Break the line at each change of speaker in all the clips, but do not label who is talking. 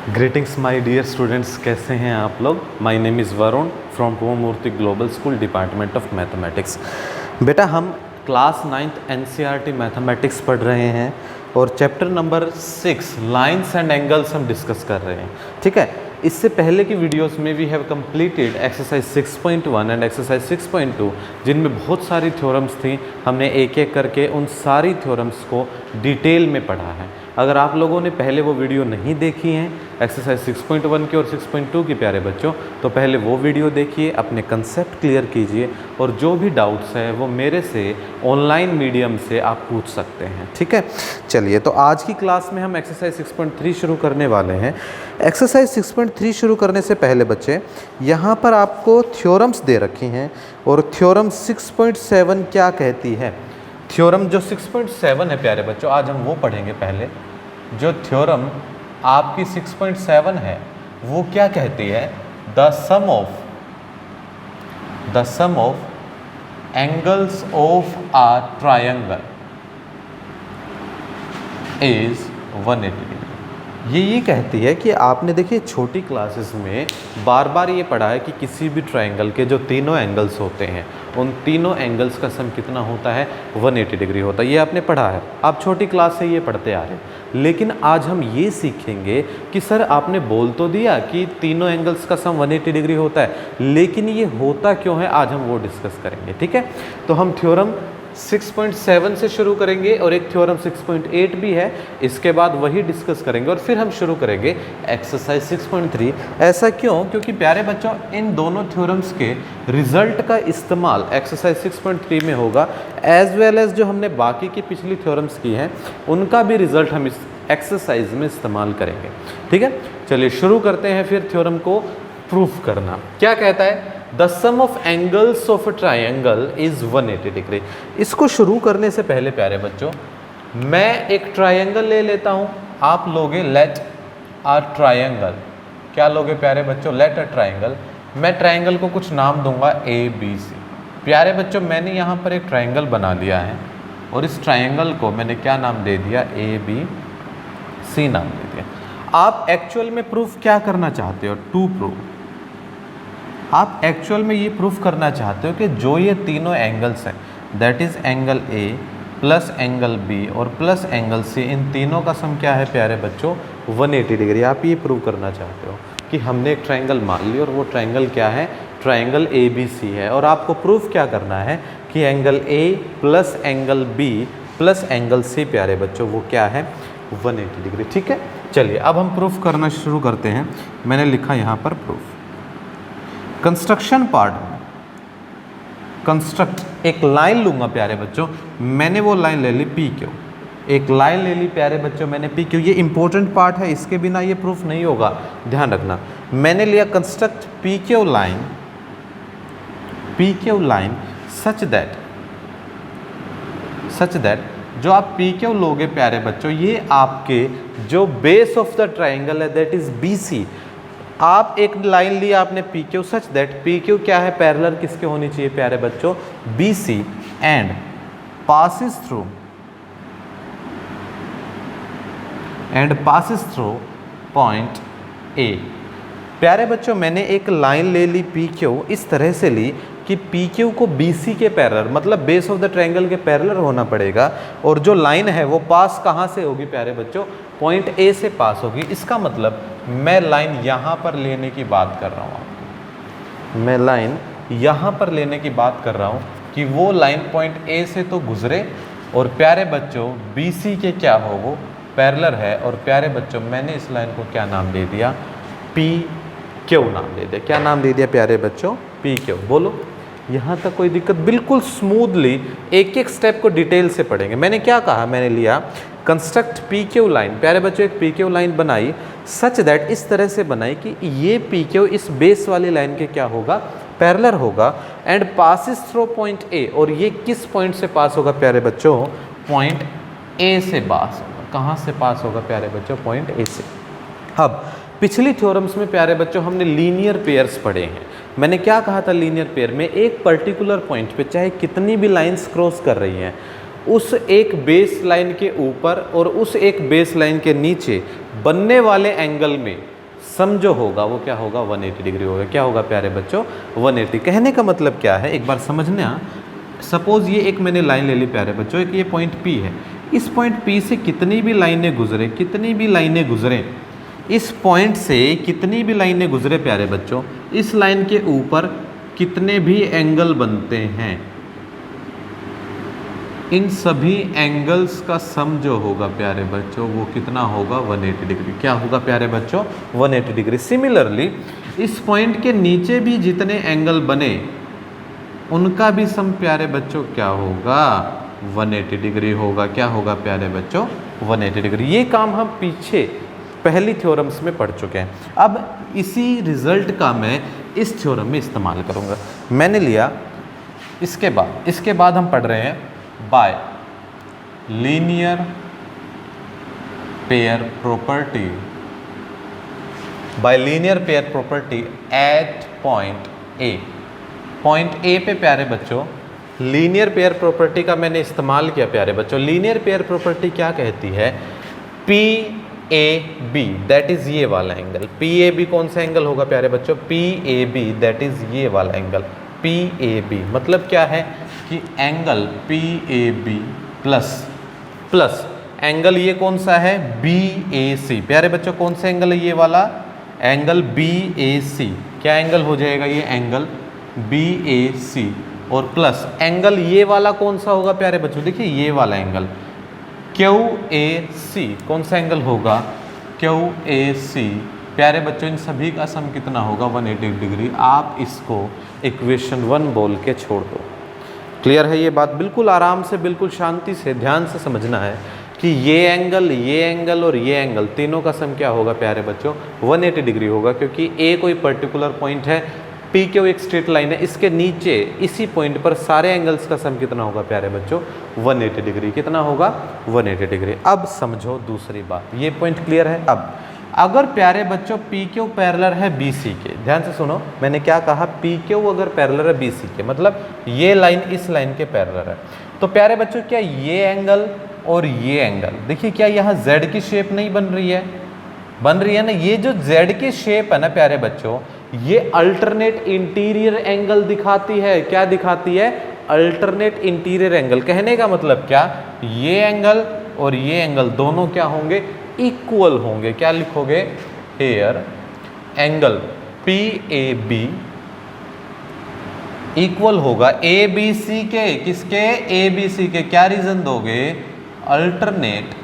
Greetings my dear students, कैसे हैं आप लोग। My name is Varun from Kumarmurthy Global School, department of mathematics. बेटा, हम क्लास 9th एनसीईआरटी मैथमेटिक्स पढ़ रहे हैं और chapter number 6 lines and angles हम डिस्कस कर रहे हैं। ठीक है, इससे पहले की वीडियोस में we have completed exercise 6.1 and exercise 6.2, जिनमें बहुत सारी थ्योरम्स थी। हमने एक एक करके उन सारी थ्योरम्स को डिटेल में पढ़ा है। अगर आप लोगों ने पहले वो वीडियो नहीं देखी हैं एक्सरसाइज 6.1 की और 6.2 की प्यारे बच्चों, तो पहले वो वीडियो देखिए, अपने कंसेप्ट क्लियर कीजिए और जो भी डाउट्स हैं वो मेरे से ऑनलाइन मीडियम से आप पूछ सकते हैं। ठीक है, चलिए तो आज की क्लास में हम एक्सरसाइज 6.3 शुरू करने वाले हैं। एक्सरसाइज 6.3 शुरू करने से पहले बच्चे, यहाँ पर आपको थ्योरम्स दे रखी हैं और थ्योरम 6.7 क्या कहती है। थ्योरम जो 6.7 है प्यारे बच्चों, आज हम वो पढ़ेंगे। पहले जो थ्योरम आपकी 6.7 है वो क्या कहती है, the sum of angles of a triangle is 180 degree. ये कहती है कि आपने देखिए छोटी क्लासेस में बार बार ये पढ़ा है कि किसी भी ट्रायंगल के जो तीनों एंगल्स होते हैं उन तीनों एंगल्स का सम कितना होता है, 180 डिग्री होता है। ये आपने पढ़ा है, आप छोटी क्लास से ये पढ़ते आ रहे हैं। लेकिन आज हम ये सीखेंगे कि सर आपने बोल तो दिया कि तीनों एंगल्स का सम 180 डिग्री होता है, लेकिन ये होता क्यों है, आज हम वो डिस्कस करेंगे। ठीक है, तो हम थ्योरम 6.7 से शुरू करेंगे और एक थ्योरम 6.8 भी है, इसके बाद वही डिस्कस करेंगे और फिर हम शुरू करेंगे एक्सरसाइज 6.3। ऐसा क्यों? क्योंकि प्यारे बच्चों इन दोनों थ्योरम्स के रिजल्ट का इस्तेमाल एक्सरसाइज 6.3 में होगा, एज वेल एज जो हमने बाकी की पिछली थ्योरम्स की हैं उनका भी रिजल्ट हम इस एक्सरसाइज में इस्तेमाल करेंगे। ठीक है, चलिए शुरू करते हैं फिर थ्योरम को प्रूफ करना। क्या कहता है, the sum of angles of a triangle is 180 degree. इसको शुरू करने से पहले प्यारे बच्चों, मैं एक ट्रायंगल ले लेता हूं। आप लोगे लेट अ ट्रायंगल। क्या लोगे प्यारे बच्चों, लेट अ ट्रायंगल। मैं ट्रायंगल को कुछ नाम दूंगा ABC। प्यारे बच्चों, मैंने यहां पर एक ट्रायंगल बना लिया है और इस ट्रायंगल को मैंने क्या नाम दे दिया, ABC नाम दे दिया। आप एक्चुअल में प्रूफ क्या करना चाहते हो, टू प्रूव। आप एक्चुअल में ये प्रूफ करना चाहते हो कि जो ये तीनों एंगल्स हैं, that is angle A plus angle B और प्लस एंगल C, इन तीनों का सम क्या है प्यारे बच्चों, 180 डिग्री। आप ये प्रूव करना चाहते हो कि हमने एक ट्रायंगल मान ली और वो ट्रायंगल क्या है, ट्रायंगल ABC है। और आपको प्रूफ क्या करना है कि angle A plus angle B plus angle C प्यारे बच्चों वो क्या है, 180 डिग्री। ठीक है, चलिए अब हम प्रूफ करना शुरू करते हैं। मैंने लिखा यहाँ पर प्रूफ। कंस्ट्रक्शन पार्ट में कंस्ट्रक्ट एक लाइन लूंगा प्यारे बच्चों। मैंने वो लाइन ले ली PQ, एक लाइन ले ली प्यारे बच्चों मैंने PQ। ये इंपॉर्टेंट पार्ट है, इसके बिना ये प्रूफ नहीं होगा, ध्यान रखना। मैंने लिया construct PQ line such that जो आप PQ लोगे प्यारे बच्चों, ये आपके जो बेस ऑफ द ट्राइंगल है दैट इज BC। आप एक लाइन ली आपने PQ सच दैट PQ क्या है, पैरेलल किसके होनी चाहिए प्यारे बच्चों, BC, and passes through point A। प्यारे बच्चों मैंने एक लाइन ले ली PQ, इस तरह से ली कि PQ को BC के पैरेलल, मतलब बेस ऑफ द ट्रायंगल के पैरेलल होना पड़ेगा। और जो लाइन है वो पास कहाँ से होगी प्यारे बच्चों, पॉइंट A से पास होगी। इसका मतलब मैं लाइन यहाँ पर लेने की बात कर रहा हूँ आपको, मैं लाइन यहाँ पर लेने की बात कर रहा हूँ कि वो लाइन पॉइंट A से तो गुजरे और प्यारे बच्चों BC के क्या हो, वो पैरेलल है। और प्यारे बच्चों मैंने इस लाइन को क्या नाम दे दिया, PQ नाम दे दिया। क्या नाम दे दिया प्यारे बच्चों, PQ। बोलो यहाँ तक कोई दिक्कत? बिल्कुल स्मूथली एक एक स्टेप को डिटेल से पढ़ेंगे। मैंने क्या कहा, मैंने लिया कंस्ट्रक्ट PQ लाइन। प्यारे बच्चों एक PQ लाइन बनाई सच दैट, इस तरह से बनाई कि ये PQ इस बेस वाली लाइन के क्या होगा, पैरेलल होगा, and passes through point A। और ये किस पॉइंट से पास होगा प्यारे बच्चों, पॉइंट A से पास होगा। कहाँ से पास होगा प्यारे बच्चों, पॉइंट A से। अब पिछली थ्योरम्स में प्यारे बच्चों हमने लीनियर पेयर्स पढ़े हैं। मैंने क्या कहा था, लीनियर पेयर में एक पर्टिकुलर पॉइंट पे चाहे कितनी भी लाइंस क्रॉस कर रही हैं, उस एक बेस लाइन के ऊपर और उस एक बेस लाइन के नीचे बनने वाले एंगल में सम जो होगा वो क्या होगा, 180 डिग्री होगा। क्या होगा प्यारे बच्चों, 180। कहने का मतलब क्या है, एक बार समझना। सपोज ये एक मैंने लाइन ले ली प्यारे बच्चों, एक ये पॉइंट P है। इस पॉइंट P से कितनी भी लाइनें गुजरे, कितनी भी लाइनें गुजरे, इस पॉइंट से कितनी भी लाइनें गुजरे प्यारे बच्चों, इस लाइन के ऊपर कितने भी एंगल बनते हैं, इन सभी एंगल्स का सम जो होगा प्यारे बच्चों वो कितना होगा, 180 डिग्री। क्या होगा प्यारे बच्चों, 180 डिग्री। सिमिलरली इस पॉइंट के नीचे भी जितने एंगल बने उनका भी सम प्यारे बच्चों क्या होगा, 180 डिग्री होगा। क्या होगा प्यारे बच्चों, 180 डिग्री। ये काम हम पीछे पहली थ्योरम्स में पढ़ चुके हैं। अब इसी रिजल्ट का मैं इस थ्योरम में इस्तेमाल करूँगा। मैंने लिया इसके बाद हम पढ़ रहे हैं bye linear pair property, by linear pair property at point A. Point A पे प्यारे बच्चों लीनियर पेयर प्रॉपर्टी का मैंने इस्तेमाल किया प्यारे बच्चों। लीनियर पेयर प्रॉपर्टी क्या कहती है, P A B that is ये वाला एंगल। पी ए बी कौन सा एंगल होगा प्यारे बच्चों, P A B that is ये वाला एंगल। पी ए बी मतलब क्या है कि angle P A B plus angle ये कौन सा है, बी ए सी। प्यारे बच्चों कौन सा एंगल है, ये वाला एंगल बी ए सी। क्या एंगल हो जाएगा, ये एंगल बी ए सी। और प्लस एंगल ये वाला कौन सा होगा प्यारे बच्चों, देखिए ये वाला एंगल क्यू ए सी। कौन सा एंगल होगा, क्यू ए सी। प्यारे बच्चों इन सभी का सम कितना होगा, 180 डिग्री। आप इसको इक्वेशन 1 बोल के छोड़ दो। क्लियर है ये बात, बिल्कुल आराम से, बिल्कुल शांति से, ध्यान से समझना है कि ये एंगल और ये एंगल तीनों का सम क्या होगा प्यारे बच्चों, 180 डिग्री होगा। क्योंकि ए कोई पर्टिकुलर पॉइंट है, पी क्यू एक स्ट्रेट लाइन है, इसके नीचे इसी पॉइंट पर सारे एंगल्स का सम कितना होगा प्यारे बच्चों, 180 डिग्री। कितना होगा, 180 डिग्री। अब समझो दूसरी बात, ये पॉइंट क्लियर है। अब अगर प्यारे बच्चों पी क्यू पैरेलल है बी सी के, ध्यान से सुनो मैंने क्या कहा, पी क्यू अगर पैरेलल है बी सी के, मतलब ये लाइन इस लाइन के पैरेलल है, तो प्यारे बच्चों क्या ये एंगल और ये एंगल, देखिए क्या यहाँ जेड की शेप नहीं बन रही है, बन रही है ना। ये जो जेड की शेप है ना प्यारे बच्चों, ये अल्टरनेट इंटीरियर एंगल दिखाती है। क्या दिखाती है, अल्टरनेट इंटीरियर एंगल। कहने का मतलब क्या, ये एंगल और ये एंगल दोनों क्या होंगे, इक्वल होंगे। क्या लिखोगे, here angle P A B equal होगा ए बी सी के, किसके, ए बी सी के। क्या रीजन दोगे, अल्टरनेट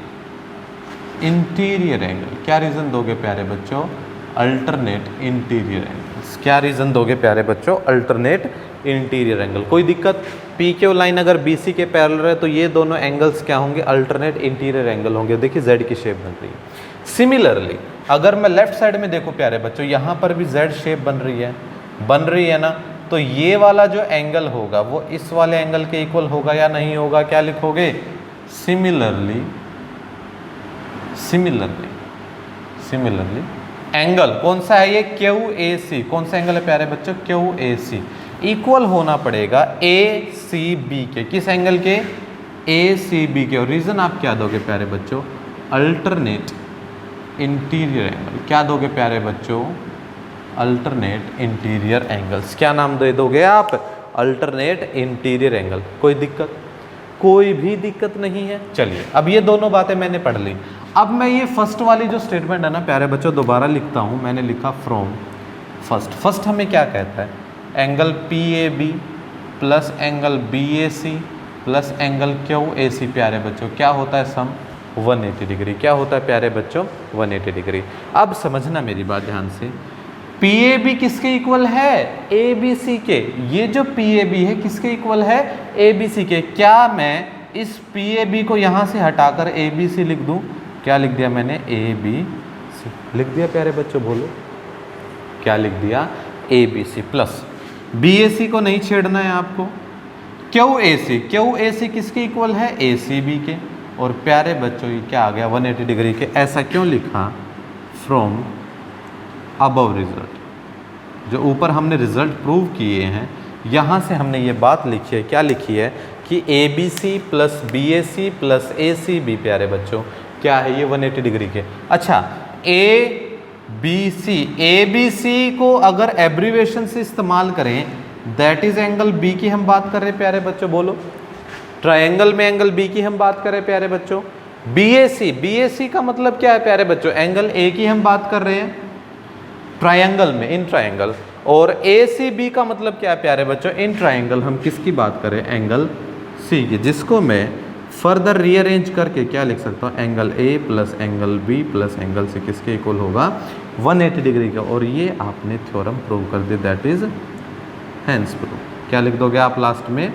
इंटीरियर एंगल। क्या रीजन दोगे प्यारे बच्चों, अल्टरनेट इंटीरियर एंगल्स। क्या रीजन दोगे प्यारे बच्चों, अल्टरनेट इंटीरियर एंगल। कोई दिक्कत, पी क्यू लाइन अगर बी सी के पैरेलल है तो ये दोनों एंगल्स क्या होंगे, अल्टरनेट इंटीरियर एंगल होंगे। देखिए जेड की शेप बन रही है। सिमिलरली अगर मैं लेफ्ट साइड में देखूं प्यारे बच्चों, यहाँ पर भी जेड शेप बन रही है ना, तो ये वाला जो एंगल होगा वो इस वाले एंगल के इक्वल होगा या नहीं होगा। क्या लिखोगे, सिमिलरली एंगल कौन सा है, ये क्यू ए सी। कौन सा एंगल है प्यारे बच्चों, क्यू ए सी। इक्वल होना पड़ेगा ए सी बी के, किस एंगल के, ए सी बी के। और रीजन आप क्या दोगे प्यारे बच्चों, अल्टरनेट इंटीरियर एंगल। क्या दोगे प्यारे बच्चों, अल्टरनेट इंटीरियर एंगल्स। क्या नाम दे दोगे आप, अल्टरनेट इंटीरियर एंगल। कोई दिक्कत, कोई भी दिक्कत नहीं है। चलिए अब ये दोनों बातें मैंने पढ़ ली। अब मैं ये फर्स्ट वाली जो स्टेटमेंट है ना प्यारे बच्चों दोबारा लिखता हूँ। मैंने लिखा फ्रॉम फर्स्ट हमें क्या कहता है, angle P A B plus angle B A C plus angle Q A C प्यारे बच्चों क्या होता है, सम 180 डिग्री। क्या होता है प्यारे बच्चों, 180 डिग्री। अब समझना मेरी बात ध्यान से, पी ए बी किसके इक्वल है, ए बी सी के। ये जो पी ए बी है किसके इक्वल है, ए बी सी के। क्या मैं इस पी ए बी को यहाँ से हटाकर ए बी सी लिख दूँ, क्या लिख दिया मैंने, ए बी सी लिख दिया प्यारे बच्चों, बोलो क्या लिख दिया, A B C plus B A C को नहीं छेड़ना है आपको, क्यू ए सी किसके इक्वल है, ए सी बी के। और प्यारे बच्चों ये क्या आ गया, 180 डिग्री के। ऐसा क्यों लिखा, फ्रॉम अबव रिजल्ट, जो ऊपर हमने रिजल्ट प्रूव किए हैं यहाँ से हमने ये बात लिखी है। क्या लिखी है कि A B C plus B A C plus A C B प्यारे बच्चों क्या है, ये 180 डिग्री के। अच्छा ए BC, ABC को अगर एब्रीवेशन से इस्तेमाल करें, दैट इज एंगल B की हम बात कर रहे हैं प्यारे बच्चों, बोलो। ट्रायंगल में एंगल B की हम बात कर रहे हैं प्यारे बच्चों। BAC, BAC का मतलब क्या है प्यारे बच्चों, एंगल A की हम बात कर रहे हैं ट्रायंगल में, इन ट्रायंगल। और ACB का मतलब क्या है प्यारे बच्चों, इन ट्रायंगल हम किसकी बात करें, एंगल C की, जिसको मैं फर्दर रीअरेंज करके क्या लिख सकता हूँ, angle A plus angle B plus angle C किसके इक्वल होगा, 180 डिग्री का। और ये आपने थ्योरम प्रूव कर दी, दैट इज हैंस प्रूफ। क्या लिख दोगे आप लास्ट में,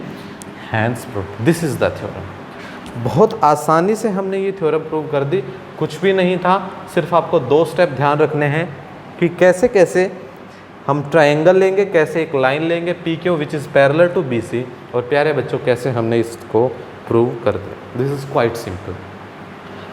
hence proof. This is the theorem. बहुत आसानी से हमने ये थ्योरम प्रूव कर दी, कुछ भी नहीं था, सिर्फ आपको 2 स्टेप ध्यान रखने हैं कि कैसे कैसे हम ट्रायंगल लेंगे, कैसे एक लाइन लेंगे PQ which is parallel to BC, और प्यारे बच्चों कैसे हमने इसको प्रूव कर दिया। This is quite simple.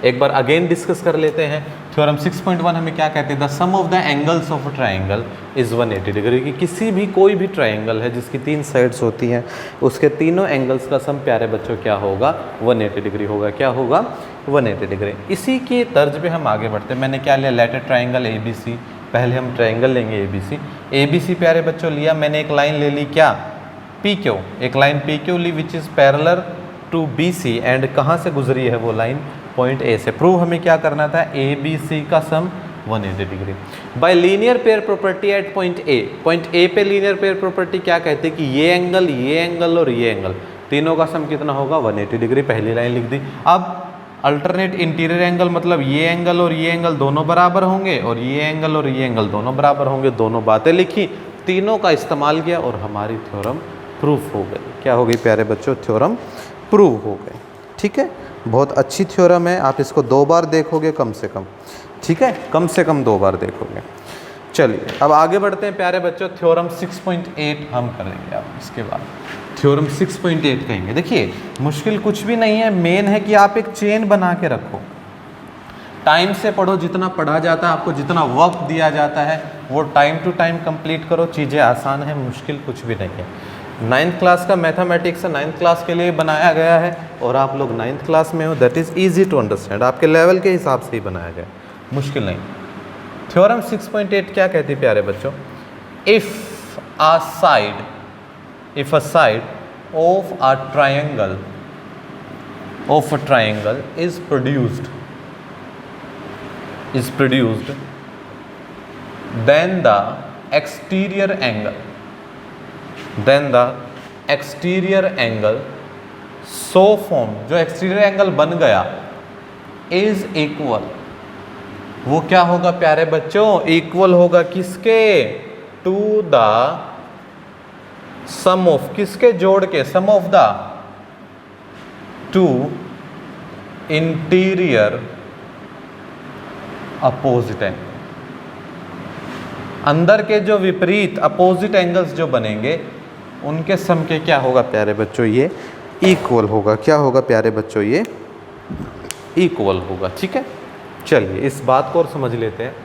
एक बार अगेन डिस्कस कर लेते हैं। थ्योरम 6.1 हमें क्या कहते हैं, the sum of the angles of a triangle is 180 degree. कि किसी भी कोई भी ट्रायंगल है जिसकी 3 साइड्स होती हैं, उसके तीनों एंगल्स का सम प्यारे बच्चों क्या होगा, 180 डिग्री होगा। क्या होगा, 180 डिग्री। इसी के तर्ज पे हम आगे बढ़ते हैं। मैंने क्या लिया, लेटर ट्रायंगल ABC। पहले हम ट्रायंगल लेंगे ABC। ABC प्यारे बच्चों लिया मैंने, एक लाइन ले ली क्या, PQ, एक लाइन PQ ली which is parallel to BC, and कहाँ से गुजरी है वो लाइन, पॉइंट A से। प्रूव हमें क्या करना था, ABC का sum 180 degree by linear pair property at point A। Point A पे लीनियर पेयर प्रॉपर्टी क्या कहते हैं कि ये एंगल और ये एंगल तीनों का सम कितना होगा, 180 डिग्री। पहली लाइन लिख दी। अब अल्टरनेट इंटीरियर एंगल मतलब ये एंगल और ये एंगल दोनों बराबर होंगे, और ये एंगल और ये एंगल दोनों बराबर होंगे। दोनों बातें लिखी, तीनों का इस्तेमाल किया, और हमारी थ्योरम प्रूफ हो गई। क्या हो गई प्यारे बच्चों, थ्योरम प्रूव हो गई। ठीक है, बहुत अच्छी थ्योरम है, आप इसको 2 बार देखोगे कम से कम। ठीक है, कम से कम 2 बार देखोगे। चलिए अब आगे बढ़ते हैं प्यारे बच्चों। थ्योरम 6.8 हम करेंगे। अब इसके बाद थ्योरम 6.8 कहेंगे। देखिए मुश्किल कुछ भी नहीं है, मेन है कि आप एक चेन बना के रखो। टाइम से पढ़ो, जितना पढ़ा जाता है आपको, जितना वक्त दिया जाता है वो टाइम टू टाइम कंप्लीट करो। चीज़ें आसान है, मुश्किल कुछ भी नहीं है। 9th क्लास का मैथमेटिक्स 9th क्लास के लिए बनाया गया है, और आप लोग 9th क्लास में हो, that is easy to understand. आपके लेवल के हिसाब से ही बनाया गया, मुश्किल नहीं। थ्योरम 6.8 क्या कहती है प्यारे बच्चों, if a side of a triangle is produced then the exterior angle so formed, जो एक्सटीरियर एंगल बन गया, इज इक्वल, वो क्या होगा प्यारे बच्चों, इक्वल होगा किसके, टू द सम ऑफ, किसके जोड़ के, sum of the two interior opposite angle. अंदर के जो विपरीत अपोजिट एंगल्स जो बनेंगे उनके सम के क्या होगा प्यारे बच्चों, ये इक्वल होगा। क्या होगा प्यारे बच्चों, ये इक्वल होगा। ठीक है, चलिए इस बात को और समझ लेते हैं।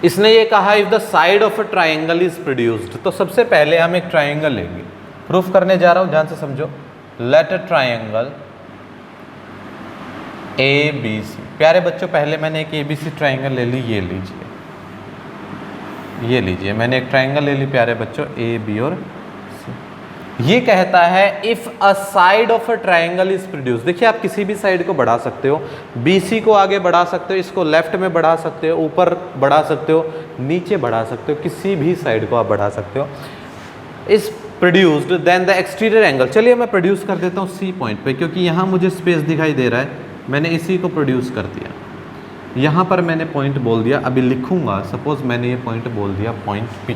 इसने ये कहा if the side of a triangle is produced, तो सबसे पहले हम एक ट्रायंगल लेंगे। प्रूफ करने जा रहा हूं, ध्यान से समझो। Let a triangle ABC। प्यारे बच्चों पहले मैंने एक ABC ट्रायंगल ले ली, ये लीजिए मैंने एक ट्रायंगल ले ली प्यारे बच्चों, AB और C। ये कहता है if a side of a triangle is produce. देखिए आप किसी भी साइड को बढ़ा सकते हो, BC को आगे बढ़ा सकते हो, इसको लेफ्ट में बढ़ा सकते हो, ऊपर बढ़ा सकते हो, नीचे बढ़ा सकते हो, किसी भी साइड को आप बढ़ा सकते हो। Is produced then the exterior angle. चलिए मैं प्रोड्यूस कर देता हूँ C पॉइंट पे, क्योंकि यहाँ मुझे स्पेस दिखाई दे रहा है, मैंने इसी को प्रोड्यूस कर दिया। यहाँ पर मैंने पॉइंट बोल दिया, अभी लिखूंगा, सपोज मैंने ये पॉइंट बोल दिया पॉइंट P।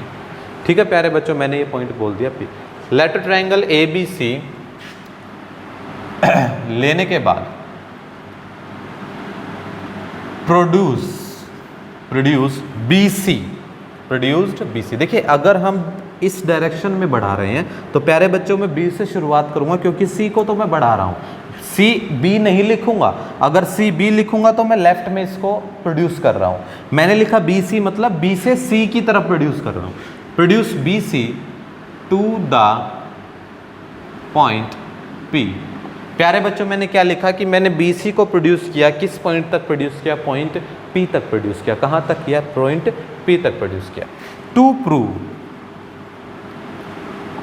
ठीक है प्यारे बच्चों, मैंने ये पॉइंट बोल दिया P। लेट ट्रायंगल ABC लेने के बाद प्रोड्यूस्ड BC। देखिए अगर हम इस डायरेक्शन में बढ़ा रहे हैं तो प्यारे बच्चों मैं B से शुरुआत करूंगा, क्योंकि C को तो मैं बढ़ा रहा हूं। CB नहीं लिखूंगा, अगर CB लिखूंगा तो मैं लेफ्ट में इसको प्रोड्यूस कर रहा हूं। मैंने लिखा BC मतलब B से C की तरफ प्रोड्यूस कर रहा हूं। Produce BC to the point P। प्यारे बच्चों मैंने क्या लिखा कि मैंने BC को प्रोड्यूस किया, किस पॉइंट तक प्रोड्यूस किया, पॉइंट P तक प्रोड्यूस किया। कहाँ तक किया? पॉइंट P तक प्रोड्यूस किया। टू प्रूव,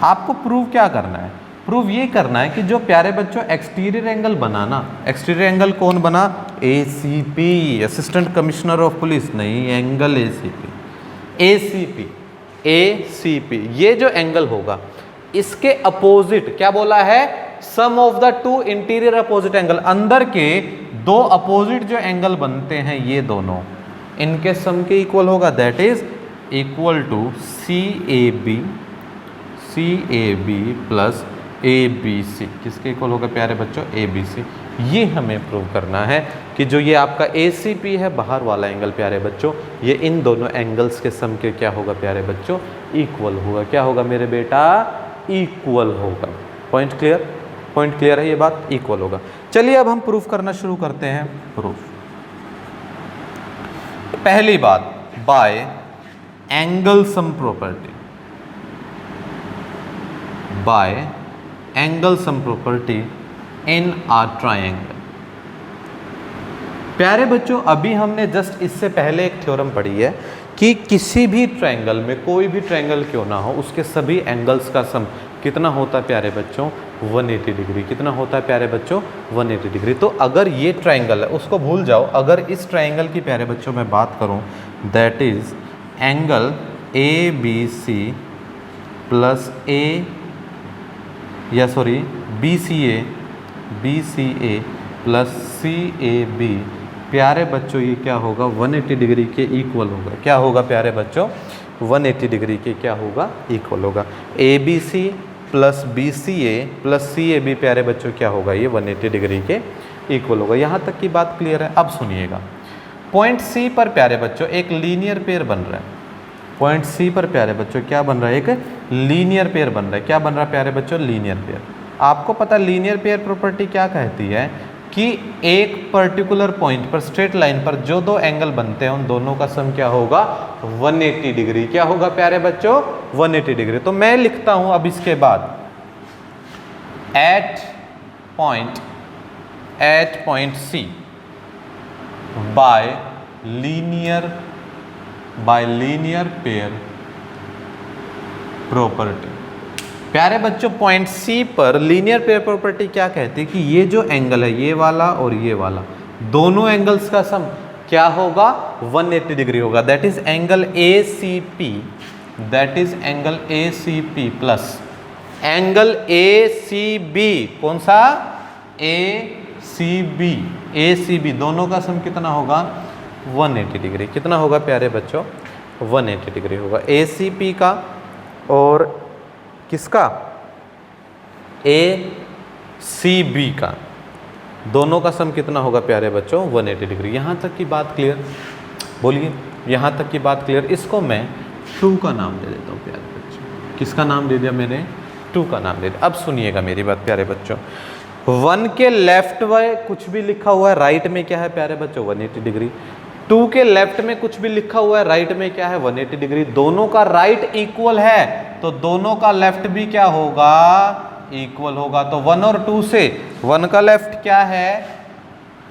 आपको प्रूव क्या करना है? प्रूव ये करना है कि जो प्यारे बच्चों एक्सटीरियर एंगल बनाना, एक्सटीरियर एंगल कौन बना? ACP, assistant commissioner of police, नहीं, एंगल ACP, ये जो एंगल होगा इसके अपोजिट क्या बोला है? Sum of the two interior opposite angle, अंदर के दो अपोजिट जो एंगल बनते हैं ये दोनों, इनके सम के इक्वल होगा। That is equal to CAB plus ABC। किसके इक्वल होगा प्यारे बच्चों? ABC। ये हमें प्रूव करना है कि जो ये आपका ACP है बाहर वाला एंगल प्यारे बच्चों, ये इन दोनों एंगल्स के सम के क्या होगा प्यारे बच्चों? इक्वल होगा। क्या होगा मेरे बेटा? इक्वल होगा। Point clear? पॉइंट क्लियर है, ये बात इक्वल होगा। चलिए अब हम प्रूफ करना शुरू करते हैं। प्रूफ, पहली बात, by angle sum property, by angle sum property in a triangle. प्यारे बच्चों अभी हमने जस्ट इससे पहले एक थ्योरम पढ़ी है कि किसी भी ट्रायंगल में, कोई भी ट्रायंगल क्यों ना हो, उसके सभी एंगल्स का सम कितना होता है प्यारे बच्चों? 180 डिग्री। कितना होता है प्यारे बच्चों? 180 डिग्री। तो अगर ये ट्रायंगल है उसको भूल जाओ, अगर इस ट्रायंगल की प्यारे बच्चों मैं बात करूं, that is angle ABC plus BCA plus CAB, प्यारे बच्चों ये क्या होगा? 180 डिग्री के इक्वल होगा। क्या होगा प्यारे बच्चों? 180 डिग्री के क्या होगा? इक्वल होगा। ABC plus BCA plus CAB प्यारे बच्चों क्या होगा? ये 180 डिग्री के इक्वल होगा। यहाँ तक की बात क्लियर है? अब सुनिएगा, पॉइंट C पर प्यारे बच्चों एक लीनियर पेयर बन रहा है। पॉइंट C पर प्यारे बच्चों क्या बन रहा है? एक लीनियर पेयर बन रहा है। क्या बन रहा है प्यारे बच्चों? Linear pair. आपको पता लीनियर पेयर प्रॉपर्टी क्या कहती है कि एक पर्टिकुलर पॉइंट पर, स्ट्रेट लाइन पर जो दो एंगल बनते हैं उन दोनों का सम क्या होगा? 180 डिग्री। क्या होगा प्यारे बच्चों? 180 डिग्री। तो मैं लिखता हूं अब इसके बाद, at point C by linear pair property. प्यारे बच्चों पॉइंट C पर लीनियर पेयर प्रॉपर्टी क्या कहती है कि ये जो एंगल है, ये वाला और ये वाला, दोनों एंगल्स का सम क्या होगा? 180 डिग्री होगा। That is angle ACP plus angle ACB। कौन सा? ACB, दोनों का सम कितना होगा? 180 डिग्री। कितना होगा प्यारे बच्चों? 180 डिग्री होगा। ACP का और किसका? ACB का, दोनों का सम कितना होगा प्यारे बच्चों? 180 डिग्री। यहाँ तक की बात क्लियर? बोलिए, यहाँ तक की बात क्लियर? इसको मैं 2 का नाम दे देता हूँ प्यारे बच्चों। किसका नाम दे दिया मैंने? 2 का नाम दे दिया। अब सुनिएगा मेरी बात प्यारे बच्चों, 1 के लेफ्ट में कुछ भी लिखा हुआ है, राइट में क्या है प्यारे बच्चों? 180 डिग्री। 2 के लेफ्ट में कुछ भी लिखा हुआ है, राइट में क्या है? 180 डिग्री। दोनों का राइट इक्वल है तो दोनों का लेफ्ट भी क्या होगा? इक्वल होगा। तो 1 और 2 से 1 का लेफ्ट क्या है?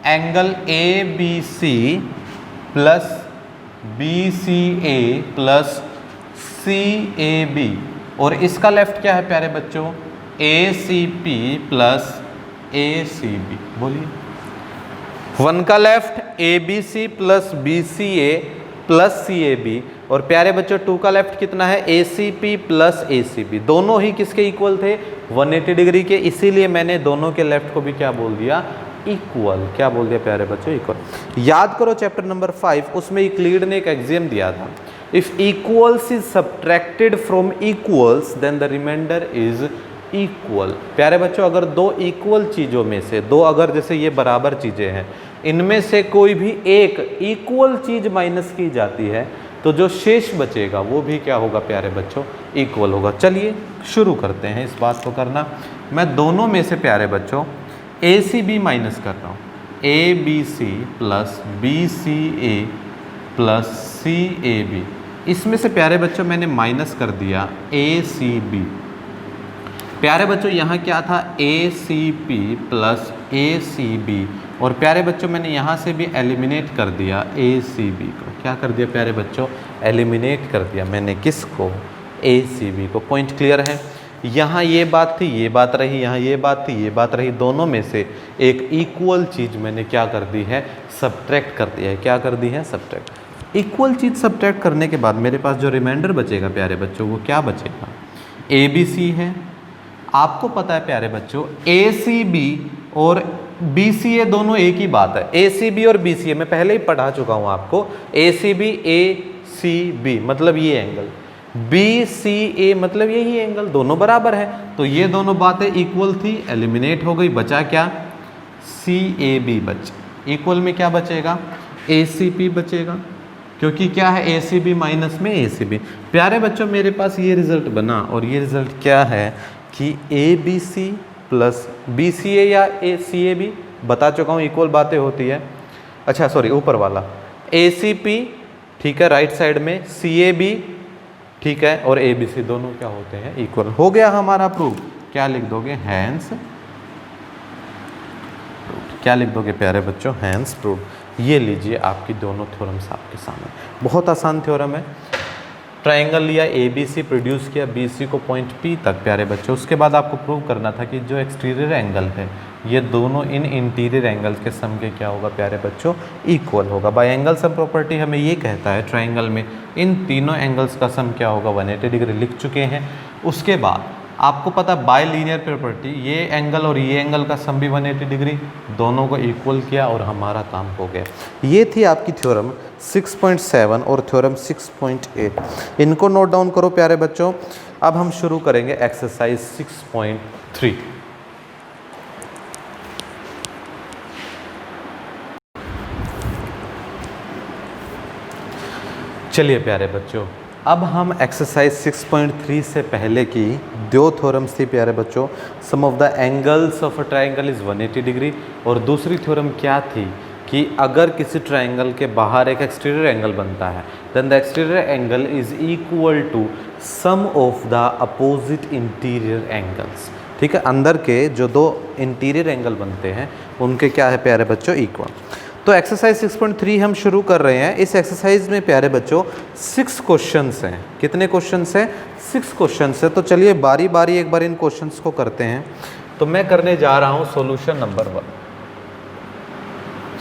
Angle ABC plus BCA plus CAB, और इसका लेफ्ट क्या है प्यारे बच्चों? ACP plus ACB। बोलिए, 1 का left ABC plus BCA plus CAB, और प्यारे बच्चों 2 का लेफ्ट कितना है? ACP plus ACB। दोनों ही किसके इक्वल थे? 180 डिग्री के। इसीलिए मैंने दोनों के लेफ्ट को भी क्या बोल दिया? इक्वल। क्या बोल दिया प्यारे बच्चों? इक्वल। याद करो चैप्टर नंबर 5, उसमें यूक्लिड ने एक एक्सियम दिया था, if equals is subtracted from equals then the remainder is equal. प्यारे बच्चों अगर दो इक्वल चीज़ों में से दो, अगर जैसे ये बराबर चीज़ें हैं, इनमें से कोई भी एक इक्वल चीज़ माइनस की जाती है तो जो शेष बचेगा वो भी क्या होगा प्यारे बच्चों? इक्वल होगा। चलिए शुरू करते हैं इस बात को करना। मैं दोनों में से प्यारे बच्चों ACB माइनस कर रहा हूँ, ABC plus BCA plus CAB। इसमें से प्यारे बच्चों मैंने माइनस कर दिया ACB। प्यारे बच्चों यहाँ क्या था, ए C P plus A C B, और प्यारे बच्चों मैंने यहाँ से भी एलिमिनेट कर दिया ए सी बी को। क्या कर दिया प्यारे बच्चों, एलिमिनेट कर दिया मैंने किसको, ए सी बी को। पॉइंट क्लियर है। यहाँ ये बात थी, ये बात रही, यहाँ ये बात थी, ये बात रही, दोनों में से एक इक्वल चीज़ मैंने क्या कर दी है, सब्ट्रैक्ट कर दिया है। क्या कर दी है, सब्ट्रैक्ट। इक्वल चीज़ सब्ट्रैक्ट करने के बाद मेरे पास जो रिमाइंडर बचेगा प्यारे बच्चों, वो क्या बचेगा, ए बी सी है। आपको पता है प्यारे बच्चों, ए सी बी और बी सी ए दोनों एक ही बात है। ए सी बी और बी सी ए मैं पहले ही पढ़ा चुका हूँ आपको। ए C B, A C B मतलब ये एंगल, बी सी ए मतलब यही एंगल, दोनों बराबर है। तो ये दोनों बातें इक्वल थी, एलिमिनेट हो गई, बचा क्या, सी ए बी बच। इक्वल में क्या बचेगा, ए सी पी बचेगा, क्योंकि क्या है, ए सी बी माइनस में ए सी बी। प्यारे बच्चों मेरे पास ये रिजल्ट बना, और ये रिजल्ट क्या है कि A B C plus B C A या ए सी ए बी, बता चुका हूँ इक्वल बातें होती है। अच्छा सॉरी, ऊपर वाला ए सी पी, ठीक है, राइट साइड में सी ए बी, ठीक है, और ए बी सी दोनों क्या होते हैं, इक्वल। हो गया हमारा प्रूफ। क्या लिख दोगे, हैंस प्रूफ। क्या लिख दोगे प्यारे बच्चों, हैंस प्रूफ। ये लीजिए आपकी दोनों थ्योरम्स आपके सामने, बहुत आसान थ्योरम है। ट्रायंगल लिया, ए बी सी प्रोड्यूस किया, बी सी को पॉइंट पी तक प्यारे बच्चों। उसके बाद आपको प्रूव करना था कि जो एक्सटीरियर एंगल है, ये दोनों इन इंटीरियर एंगल्स के सम के क्या होगा प्यारे बच्चों, इक्वल होगा। बाय एंगल सम प्रॉपर्टी हमें ये कहता है ट्रायंगल में इन तीनों एंगल्स का सम क्या होगा, 180 डिग्री लिख चुके हैं। उसके बाद आपको पता बाय लीनियर प्रॉपर्टी, ये एंगल और ये एंगल का सम भी 180 डिग्री, दोनों को इक्वल किया और हमारा काम हो गया। ये थी आपकी थ्योरम 6.7 और थ्योरम 6.8। इनको नोट डाउन करो प्यारे बच्चों। अब हम शुरू करेंगे एक्सरसाइज 6.3। चलिए प्यारे बच्चों, अब हम एक्सरसाइज 6.3 से पहले की दो थ्योरम्स थी प्यारे बच्चों। Sum of the angles of a triangle is 180 degree, और दूसरी थ्योरम क्या थी कि अगर किसी ट्रायंगल के बाहर एक एक्सटीरियर एंगल बनता है, then the exterior angle is equal to sum of the opposite interior angles. ठीक है, अंदर के जो दो इंटीरियर एंगल बनते हैं उनके क्या है प्यारे बच्चों, इक्वल। तो एक्सरसाइज 6.3 हम शुरू कर रहे हैं। इस एक्सरसाइज में प्यारे बच्चों 6 क्वेश्चंस हैं। कितने क्वेश्चंस हैं, 6 क्वेश्चंस हैं। तो चलिए बारी बारी एक बार इन क्वेश्चंस को करते हैं। तो मैं करने जा रहा हूं सॉल्यूशन नंबर 1।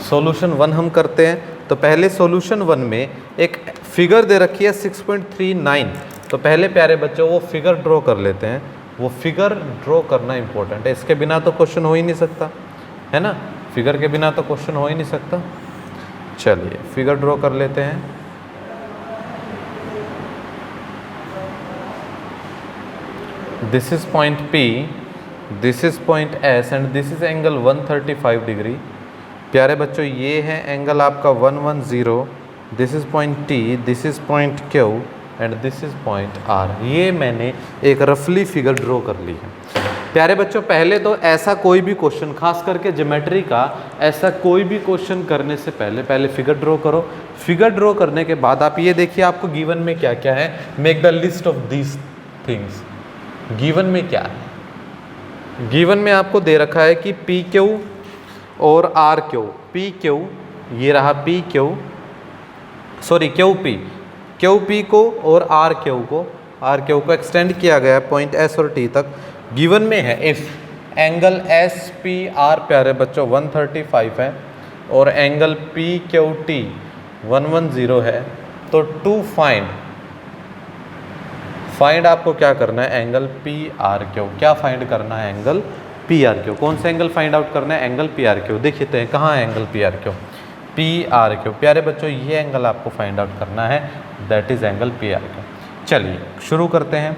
सॉल्यूशन 1 हम करते हैं। तो पहले सॉल्यूशन 1 में एक फिगर दे रखी है 6.39। तो पहले प्यारे बच्चों वो फिगर ड्रॉ कर लेते हैं। वो फिगर ड्रॉ करना इंपॉर्टेंट है, इसके बिना तो क्वेश्चन हो ही नहीं सकता, है ना। फिगर के बिना तो क्वेश्चन हो ही नहीं सकता। चलिए फिगर ड्रॉ कर लेते हैं। This is point P, this is point S and this is angle 135 degree. प्यारे बच्चों ये है एंगल आपका 110। This is point T, this is point Q and this is point R। ये मैंने एक रफली फिगर ड्रॉ कर ली है। प्यारे बच्चों पहले तो ऐसा कोई भी क्वेश्चन, खास करके ज्योमेट्री का ऐसा कोई भी क्वेश्चन करने से पहले फिगर ड्रॉ करो। फिगर ड्रॉ करने के बाद आप ये देखिए आपको गिवन में क्या क्या है। Make the list of these things. Given में क्या है, गिवन में आपको दे रखा है कि पी क्यू और आर क्यू। पी क्यू ये रहा, P Q sorry Q P को और आर क्यू को एक्सटेंड किया गया है पॉइंट एस और टी तक। गिवन में है if angle S P R प्यारे बच्चों 135 है और एंगल पी क्यू टी 110 है, तो टू फाइंड आपको क्या करना है, एंगल पी आर क्यू। क्या फाइंड करना है, एंगल पी आर क्यू। कौन सा एंगल फाइंड आउट करना है, एंगल पी आर क्यू। देखते हैं कहाँ है angle P R Q. P R Q प्यारे बच्चों ये एंगल आपको फाइंड आउट करना है, that is angle P R Q. चलिए शुरू करते हैं।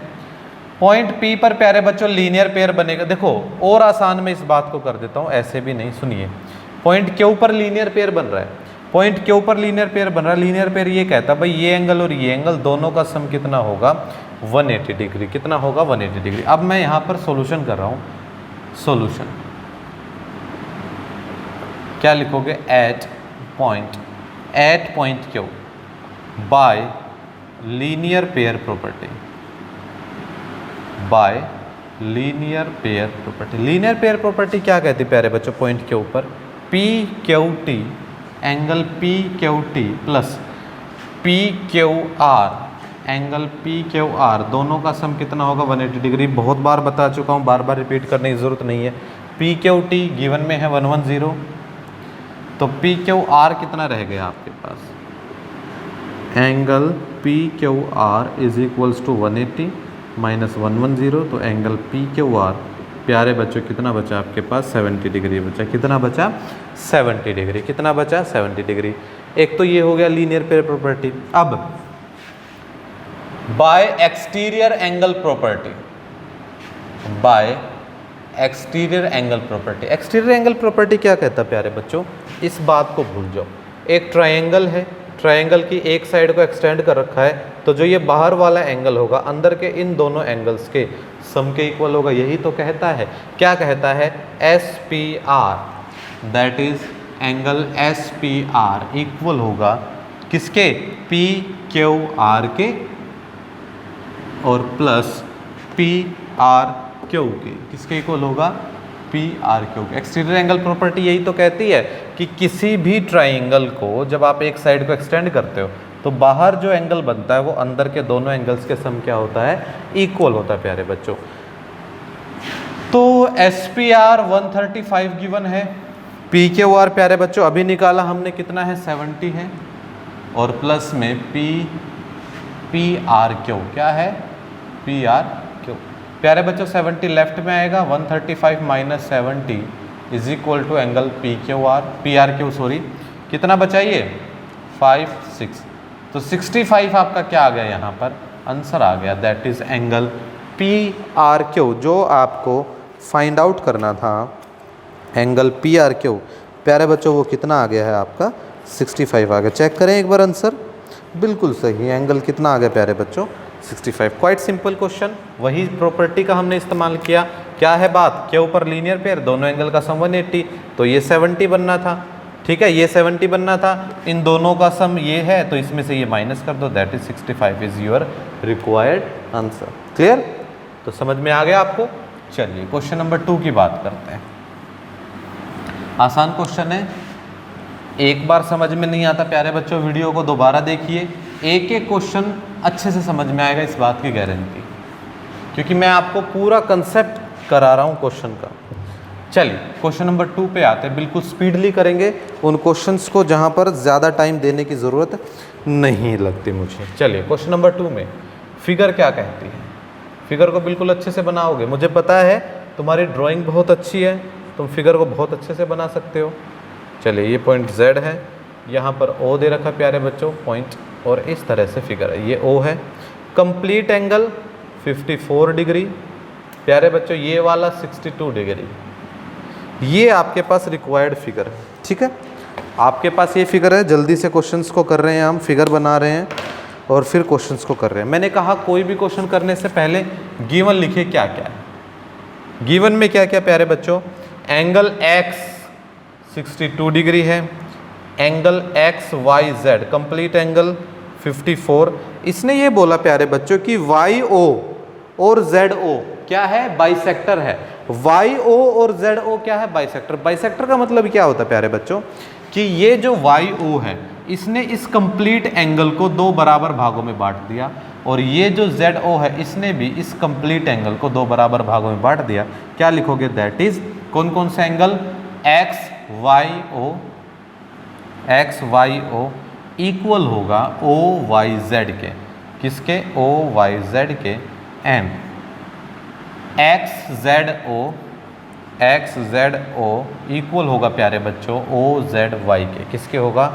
पॉइंट P पर प्यारे बच्चों लीनियर पेयर बनेगा। देखो और आसान में इस बात को कर देता हूँ, ऐसे भी नहीं, सुनिए। पॉइंट Q पर लीनियर पेयर बन रहा है, पॉइंट Q पर लीनियर पेयर बन रहा है। लीनियर पेयर ये कहता है भाई ये एंगल और ये एंगल दोनों का सम कितना होगा, 180 डिग्री। कितना होगा, 180 डिग्री। अब मैं यहाँ पर सॉल्यूशन कर रहा हूँ। सॉल्यूशन क्या लिखोगे, at point Q by linear pair property, by linear pair property. Linear pair property क्या कहती है प्यारे बच्चों, पॉइंट के ऊपर P Q T angle P Q T plus P Q R angle P Q R, दोनों का सम कितना होगा 180 डिग्री। बहुत बार बता चुका हूँ, बार बार रिपीट करने की ज़रूरत नहीं है। पी क्यू टी गिवन में है 110, तो पी क्यू आर कितना रह गया आपके पास, angle P Q R is equals to 180 minus 110, तो एंगल पी क्यू आर प्यारे बच्चों कितना बचा आपके पास 70 डिग्री बचा। कितना बचा 70 डिग्री। कितना बचा 70 डिग्री। एक तो ये हो गया लीनियर पेयर प्रॉपर्टी। अब bye exterior angle property, bye exterior angle property. Exterior angle property क्या कहता है प्यारे बच्चों, इस बात को भूल जाओ। एक ट्रायंगल है, ट्रायंगल की एक साइड को एक्सटेंड कर रखा है, तो जो ये बाहर वाला एंगल होगा अंदर के इन दोनों एंगल्स के सम के इक्वल होगा। यही तो कहता है। क्या कहता है, S P R, that is angle S P R equal होगा किसके, पी क्यू आर के और प्लस पी आर क्यू के। किसके इक्वल होगा, पी आर क्यू के। एक्सटीरियर एंगल प्रॉपर्टी यही तो कहती है कि किसी भी ट्राइंगल को जब आप एक साइड को एक्सटेंड करते हो तो बाहर जो एंगल बनता है वो अंदर के दोनों एंगल्स के सम क्या होता है, इक्वल होता है प्यारे बच्चों। तो एस पी आर 135 गिवन है, पी क्यू आर प्यारे बच्चों अभी निकाला हमने कितना है 70 है, और प्लस में पी आर क्यू क्या है, पी आर क्यू। प्यारे बच्चों 70 लेफ्ट में आएगा, 135 minus 70 is equal to angle P Q R, P R Q sorry, कितना बचाइए 5 6, तो 65 आपका क्या आ गया यहाँ पर आंसर आ गया, that is angle P R Q. जो आपको फाइंड आउट करना था एंगल पी आर क्यू प्यारे बच्चों वो कितना आ गया है आपका 65 आ गया। चेक करें एक बार आंसर, बिल्कुल सही एंगल कितना आ गया प्यारे बच्चों 65। क्वाइट सिंपल क्वेश्चन, वही प्रॉपर्टी का हमने इस्तेमाल किया। क्या है बात, के ऊपर लीनियर पेयर दोनों एंगल का सम 180, तो ये 70 बनना था, ठीक है, ये 70 बनना था, इन दोनों का सम ये है तो इसमें से ये माइनस कर दो, that is 65 is your required answer. Clear, तो समझ में आ गया आपको। चलिए क्वेश्चन नंबर 2 की बात करते हैं। आसान क्वेश्चन है, एक बार समझ में नहीं आता प्यारे बच्चों वीडियो को दोबारा देखिए, एक एक क्वेश्चन अच्छे से समझ में आएगा, इस बात की गारंटी, क्योंकि मैं आपको पूरा कंसेप्ट करा रहा हूँ क्वेश्चन का। चलिए क्वेश्चन नंबर 2 पे आते हैं, बिल्कुल स्पीडली करेंगे उन क्वेश्चंस को जहाँ पर ज़्यादा टाइम देने की ज़रूरत नहीं लगती मुझे। चलिए क्वेश्चन नंबर 2 में फिगर क्या कहती है, फिगर को बिल्कुल अच्छे से बनाओगे, मुझे पता है तुम्हारी ड्राइंग बहुत अच्छी है, तुम फिगर को बहुत अच्छे से बना सकते हो। चलिए ये पॉइंट Z है, यहाँ पर O दे रखा प्यारे बच्चों पॉइंट, और इस तरह से फिगर है, ये O है। कंप्लीट एंगल 54 डिग्री प्यारे बच्चों, ये वाला 62 डिग्री, ये आपके पास रिक्वायर्ड फिगर है, ठीक है। आपके पास ये फिगर है, जल्दी से क्वेश्चंस को कर रहे हैं हम, फिगर बना रहे हैं और फिर क्वेश्चंस को कर रहे हैं। मैंने कहा कोई भी क्वेश्चन करने से पहले गिवन लिखिए क्या क्या है। गिवन में क्या क्या प्यारे बच्चों, एंगल X 62 डिग्री है, angle X Y Z complete angle 54। इसने ये बोला प्यारे बच्चों कि वाई ओ और जेड ओ क्या है, बाइसेक्टर है। वाई ओ और जेड ओ क्या है, बाइसेक्टर। बाइसेक्टर का मतलब क्या होता है प्यारे बच्चों कि ये जो वाई ओ है इसने इस कंप्लीट एंगल को 2 बराबर भागों में बांट दिया, और ये जो जेड ओ है इसने भी इस कंप्लीट एंगल को 2 बराबर भागों में बांट दिया। क्या लिखोगे, दैट इज कौन कौन से angle, X Y O equal होगा ओ वाई जेड के, किसके, ओ वाई जेड के, and X Z O equal होगा प्यारे बच्चों ओ जेड वाई के, किसके होगा,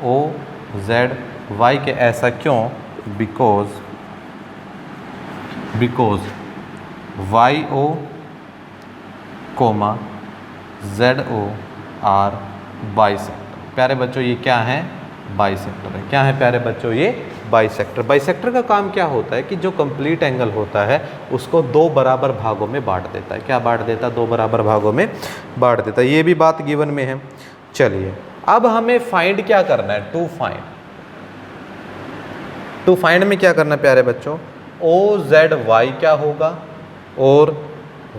ओ जेड वाई के। ऐसा क्यों, because Y O comma Z O are bisector. प्यारे बच्चों ये क्या है, बाइसेक्टर है। क्या है प्यारे बच्चों, ये बाइसेक्टर। बाइसेक्टर का काम क्या होता है कि जो कंप्लीट एंगल होता है उसको 2 बराबर भागों में बांट देता है। क्या बांट देता है, 2 बराबर भागों में बांट देता है। ये भी बात गिवन में है। चलिए अब हमें फाइंड क्या करना है, टू फाइंड में क्या करना है प्यारे बच्चों, ओ जेड वाई क्या होगा, और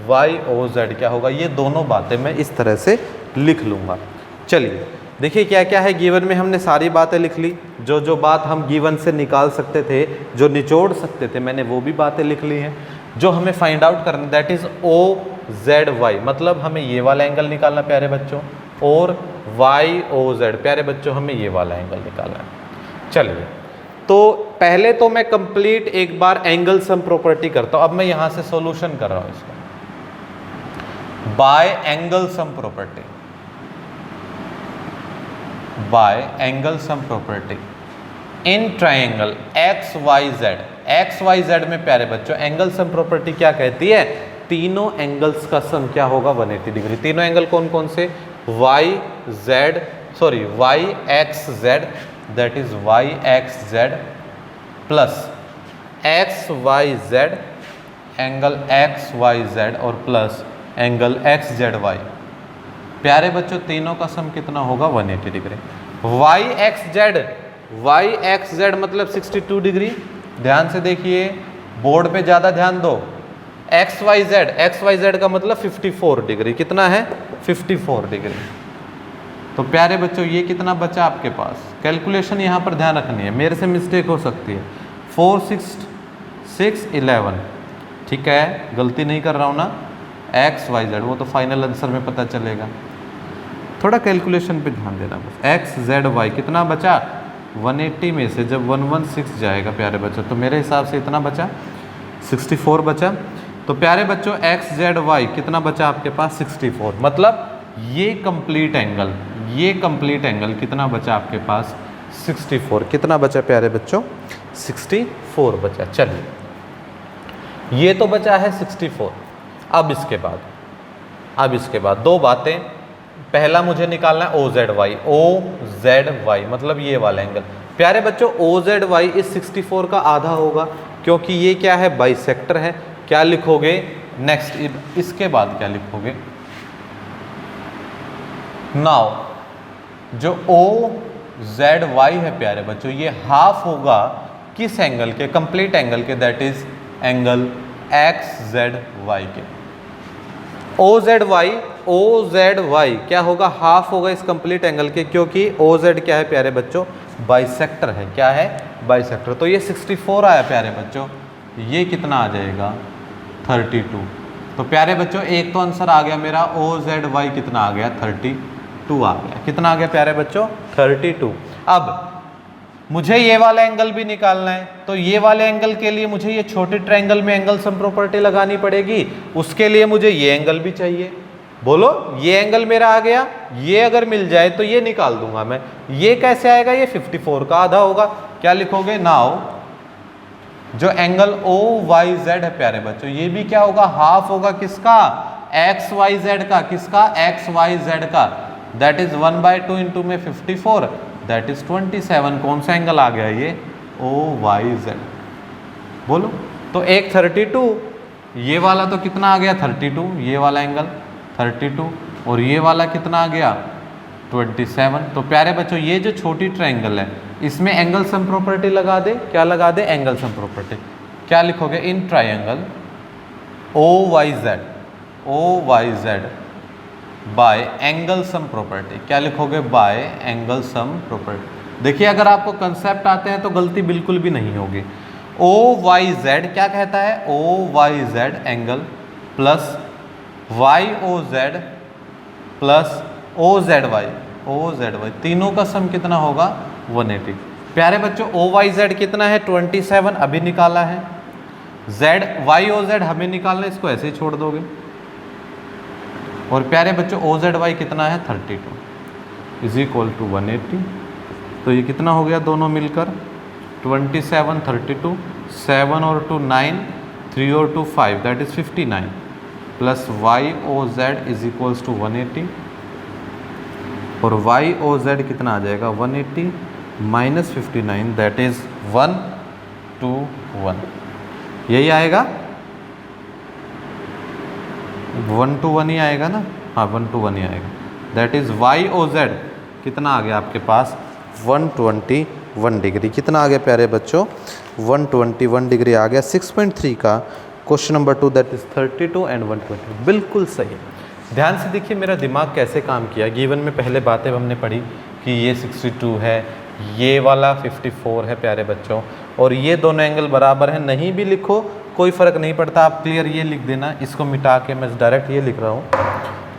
वाई ओ जेड क्या होगा, ये दोनों बातें मैं इस तरह से लिख लूँगा। चलिए देखिए क्या क्या है गिवन में, हमने सारी बातें लिख ली, जो जो बात हम गिवन से निकाल सकते थे, जो निचोड़ सकते थे, मैंने वो भी बातें लिख ली हैं। जो हमें फाइंड आउट करना that is O Z Y, मतलब हमें ये वाला एंगल निकालना प्यारे बच्चों, और वाई ओ जेड प्यारे बच्चों हमें ये वाला एंगल निकालना है। चलिए तो पहले तो मैं कंप्लीट एक बार एंगल सम प्रॉपर्टी करता हूँ। अब मैं यहाँ से सॉल्यूशन कर रहा हूँ इसका by angle sum property, by angle sum property in triangle X Y Z. X Y Z में प्यारे बच्चों एंगल सम प्रॉपर्टी क्या कहती है, तीनों एंगल्स का सम क्या होगा 180 डिग्री। तीनों एंगल कौन कौन से, Y Z sorry Y X Z, that is Y X Z plus X Y Z, angle X Y Z और plus angle X Z Y. प्यारे बच्चों तीनों का सम कितना होगा 180 डिग्री। वाई एक्स जेड मतलब 62 डिग्री। ध्यान से देखिए बोर्ड पे ज़्यादा ध्यान दो। एक्स वाई जेड का मतलब 54 डिग्री, कितना है 54 डिग्री। तो प्यारे बच्चों ये कितना बचा आपके पास, कैलकुलेशन यहाँ पर ध्यान रखनी है, मेरे से मिस्टेक हो सकती है। 4 6 6 11, ठीक है गलती नहीं कर रहा हूँ ना, एक्स वाई जेड वो तो फाइनल आंसर में पता चलेगा, थोड़ा कैलकुलेशन पे ध्यान देना बस। एक्स जेड वाई कितना बचा 180 में से जब 116 जाएगा प्यारे बच्चों, तो मेरे हिसाब से इतना बचा 64 बचा। तो प्यारे बच्चों एक्स जेड वाई कितना बचा आपके पास 64, मतलब ये कंप्लीट एंगल कितना बचा आपके पास 64। कितना बचा प्यारे बच्चों 64 बचा। चलिए ये तो बचा है 64। अब इसके बाद दो बातें, पहला मुझे निकालना है ओ जेड वाई मतलब ये वाला एंगल। प्यारे बच्चों ओ जेड वाई इस 64 का आधा होगा, क्योंकि ये क्या है बाइसेक्टर है। क्या लिखोगे नेक्स्ट, इसके बाद क्या लिखोगे, नाउ जो ओ जेड वाई है प्यारे बच्चों ये हाफ होगा किस एंगल के, कंप्लीट एंगल के, that is angle X Z Y के। ओ जेड वाई क्या होगा, हाफ होगा इस कंप्लीट एंगल के, क्योंकि ओ जेड क्या है प्यारे बच्चों बाइसेक्टर है। क्या है बाइसेक्टर। तो ये 64 आया प्यारे बच्चों, ये कितना आ जाएगा 32। तो प्यारे बच्चों एक तो आंसर आ गया मेरा ओ जेड वाई कितना आ गया 32 आ गया। कितना आ गया प्यारे बच्चों 32। अब मुझे ये वाला एंगल भी निकालना है, तो ये वाले एंगल के लिए मुझे ये छोटे ट्रायंगल में एंगल सम प्रॉपर्टी लगानी पड़ेगी, उसके लिए मुझे ये एंगल भी चाहिए। बोलो ये एंगल मेरा आ गया, ये अगर मिल जाए तो ये निकाल दूंगा मैं। ये कैसे आएगा, ये 54 का आधा होगा। क्या लिखोगे, नाउ जो एंगल ओ वाई जेड है प्यारे बच्चों ये भी क्या होगा, हाफ होगा किसका, एक्स वाई जेड का। किसका, एक्स वाई जेड का। दैट इज 1/2 इंटू में 54 दैट इज 27। कौन सा एंगल आ गया ये, ओ वाई जेड। बोलो तो एक 32, ये वाला तो कितना आ गया 32, ये वाला एंगल 32, और ये वाला कितना आ गया 27। तो प्यारे बच्चों ये जो छोटी ट्रायंगल है इसमें एंगल सम प्रॉपर्टी लगा दे। क्या लगा दे, एंगल सम प्रॉपर्टी। क्या लिखोगे, in triangle O Y Z by angle sum property. क्या लिखोगे, बाय एंगल सम प्रॉपर्टी। देखिए अगर आपको कंसेप्ट आते हैं तो गलती बिल्कुल भी नहीं होगी। ओ वाई जेड क्या कहता है, O Y Z angle plus Y O Z plus O Z Y, तीनों का सम कितना होगा 180। प्यारे बच्चों ओ वाई जेड कितना है 27 अभी निकाला है, जेड वाई ओ जेड हमें निकालना है, इसको ऐसे ही छोड़ दोगे। और प्यारे बच्चों ओ जेड वाई कितना है 32 इज इक्वल टू 180। तो ये कितना हो गया दोनों मिलकर 27 32, 7 और 2 9, 3 और 2 5 that is 59 plus Y O Z is equals to 180, और वाई ओ जेड कितना आ जाएगा 180 माइनस 59 दैट इज 121। यही आएगा 121 ही आएगा ना, हाँ 121 ही आएगा। That is Y O Z कितना आ गया आपके पास 121 डिग्री। कितना आ गया प्यारे बच्चों 121 डिग्री आ गया। 6.3 का question number 2 that is 32 and 120, बिल्कुल सही। ध्यान से देखिए मेरा दिमाग कैसे काम किया। गिवन में पहले बातें हमने पढ़ी कि ये 62 है, ये वाला 54 है प्यारे बच्चों, और ये दोनों एंगल बराबर हैं। नहीं भी लिखो कोई फ़र्क नहीं पड़ता, आप क्लियर ये लिख देना, इसको मिटा के मैं डायरेक्ट ये लिख रहा हूँ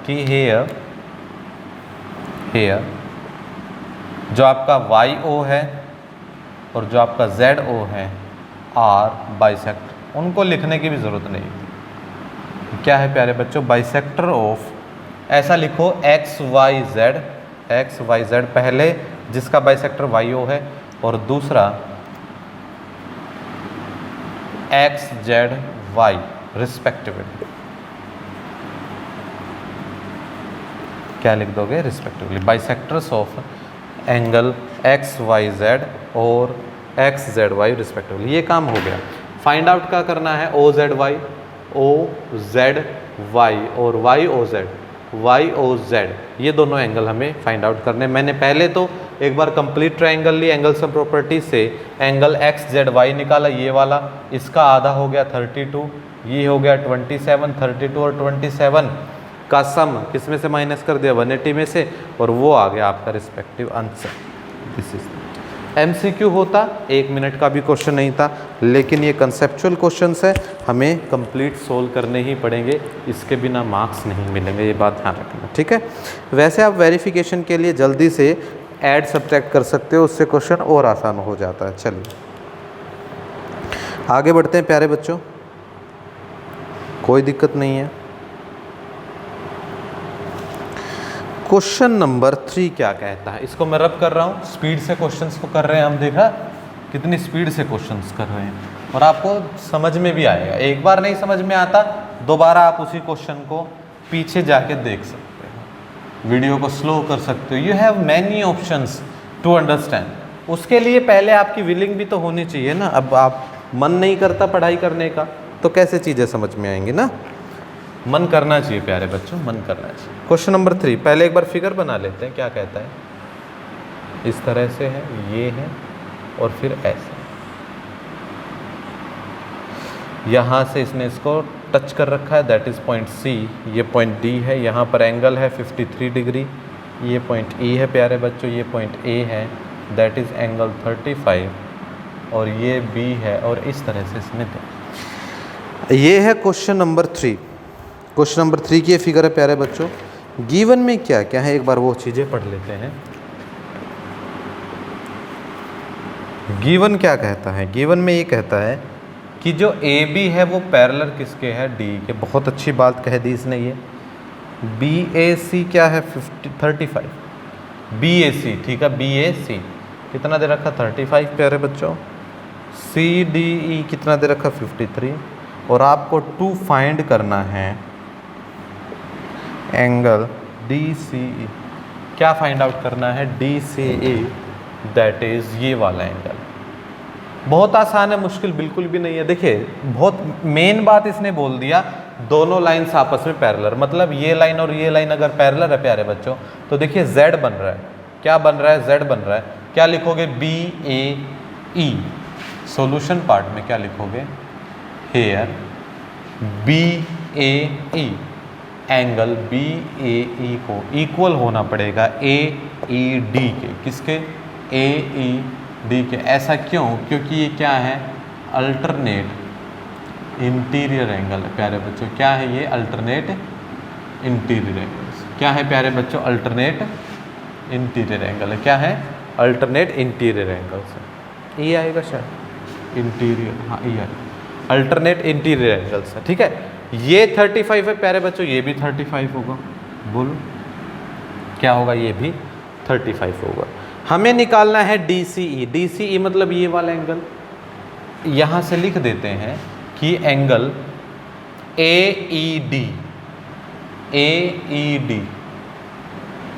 कि हेयर जो आपका YO है और जो आपका ZO है आर बाइसेक्टर। उनको लिखने की भी ज़रूरत नहीं। क्या है प्यारे बच्चों, बाइसेक्टर ऑफ, ऐसा लिखो XYZ, पहले जिसका बाइसेक्टर YO है और दूसरा XZY रिस्पेक्टिवली। क्या लिख दोगे, respectively, bisectors of angle XYZ और XZY रिस्पेक्टिवली। ये काम हो गया। फाइंड आउट क्या करना है, OZY और YOZ, ये दोनों एंगल हमें फाइंड आउट करने। मैंने पहले तो एक बार कंप्लीट ट्रायंगल ली, एंगल सम प्रॉपर्टी से एंगल XZY निकाला, ये वाला, इसका आधा हो गया 32, ये हो गया 27, 32 और 27 का सम किस में से माइनस कर दिया, 180 में से, और वो आ गया आपका respective answer. This is MCQ होता, 1 मिनट का भी क्वेश्चन नहीं था, लेकिन ये कंसेप्चुअल क्वेश्चंस है, हमें कंप्लीट सोल्व करने ही पड़ेंगे, इसके बिना मार्क्स नहीं मिलेंगे, ये बात ध्यान रखना, ठीक है। वैसे आप वेरिफिकेशन के लिए जल्दी से ऐड सब्ट्रैक्ट कर सकते हो, उससे क्वेश्चन और आसान हो जाता है। चलिए आगे बढ़ते हैं प्यारे बच्चों, कोई दिक्कत नहीं है। क्वेश्चन नंबर 3 क्या कहता है, इसको मैं रब कर रहा हूँ, स्पीड से क्वेश्चंस को कर रहे हैं हम, देखा कितनी स्पीड से क्वेश्चंस कर रहे हैं, और आपको समझ में भी आएगा। एक बार नहीं समझ में आता, दोबारा आप उसी क्वेश्चन को पीछे जाके देख सकते हो, वीडियो को स्लो कर सकते हो। You have many options to understand. उसके लिए पहले आपकी विलिंग भी तो होनी चाहिए ना। अब आप मन नहीं करता पढ़ाई करने का, तो कैसे चीज़ें समझ में आएंगी ना। मन करना चाहिए प्यारे बच्चों, मन करना चाहिए। क्वेश्चन नंबर 3, पहले एक बार फिगर बना लेते हैं, क्या कहता है। इस तरह से है, ये है, और फिर ऐसे, यहाँ से इसने इसको टच कर रखा है, दैट इज़ पॉइंट C, ये पॉइंट D है, यहाँ पर एंगल है 53 डिग्री, ये पॉइंट E है प्यारे बच्चों, ये पॉइंट A है, दैट इज़ एंगल 35, और ये B है, और इस तरह से इसने दे। ये है क्वेश्चन नंबर 3। क्वेश्चन नंबर 3 की ये फिगर है प्यारे बच्चों। गिवन में क्या क्या है, एक बार वो चीज़ें पढ़ लेते हैं। गिवन क्या कहता है, गिवन में ये कहता है कि जो AB है वो पैरेलल किसके है, D के। बहुत अच्छी बात कह दी इसने ये। BAC क्या है, 35, BAC, ठीक है, BAC कितना दे रखा, 35 प्यारे बच्चों। CDE कितना दे रखा, 53, और आपको 2 फाइंड करना है एंगल DCE। क्या फाइंड आउट करना है, DCE, दैट इज़ ये वाला एंगल। बहुत आसान है, मुश्किल बिल्कुल भी नहीं है। देखिए बहुत मेन बात इसने बोल दिया, दोनों लाइन्स आपस में पैरेलल, मतलब ये लाइन और ये लाइन अगर पैरेलल है प्यारे बच्चों, तो देखिए Z बन रहा है, क्या बन रहा है, Z बन रहा है। क्या लिखोगे, BAE। सॉल्यूशन पार्ट में क्या लिखोगे, हेयर BAE एंगल BAE को इक्वल होना पड़ेगा AED के। किसके, AED के। ऐसा क्यों, क्योंकि ये क्या है, अल्टरनेट इंटीरियर एंगल है प्यारे बच्चों। क्या है ये, अल्टरनेट इंटीरियर एंगल। क्या है प्यारे बच्चों, अल्टरनेट इंटीरियर एंगल है। क्या है, अल्टरनेट इंटीरियर एंगल से। ये आएगा शायद, इंटीरियर, हाँ ये आएगा, अल्टरनेट इंटीरियर एंगल से, ठीक है। ये 35 है प्यारे बच्चों, ये भी 35 होगा। बोलो क्या होगा, ये भी 35 होगा। हमें निकालना है DCE। DCE मतलब ये वाला एंगल। यहाँ से लिख देते हैं कि एंगल AED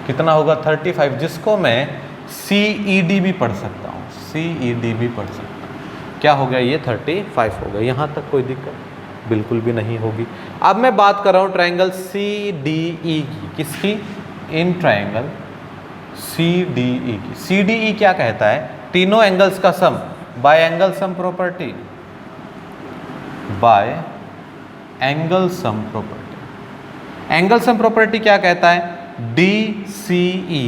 कितना होगा, 35, जिसको मैं CED भी पढ़ सकता हूँ, CED भी पढ़ सकता हूँ। क्या हो गया, ये 35 हो गया। यहाँ तक कोई दिक्कत बिल्कुल भी नहीं होगी। अब मैं बात कर रहा हूँ ट्रायंगल CDE की। किसकी, इन ट्रायंगल CDE की। CDE क्या कहता है, तीनों एंगल्स का sum by angle sum property, by angle sum property. Angle sum property क्या कहता है? DCE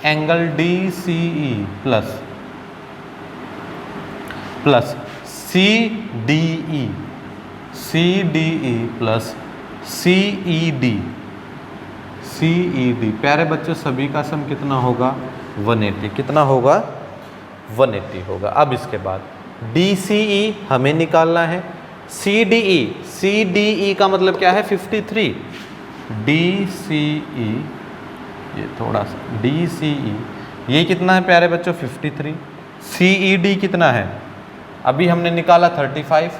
angle DCE plus CDE plus CED। प्यारे बच्चों सभी का सम कितना होगा? 180। कितना होगा? 180 होगा। अब इसके बाद DCE हमें निकालना है। CDE का मतलब क्या है? 53। DCE ये थोड़ा सा DCE ये कितना है प्यारे बच्चों? 53। CED कितना है? अभी हमने निकाला 35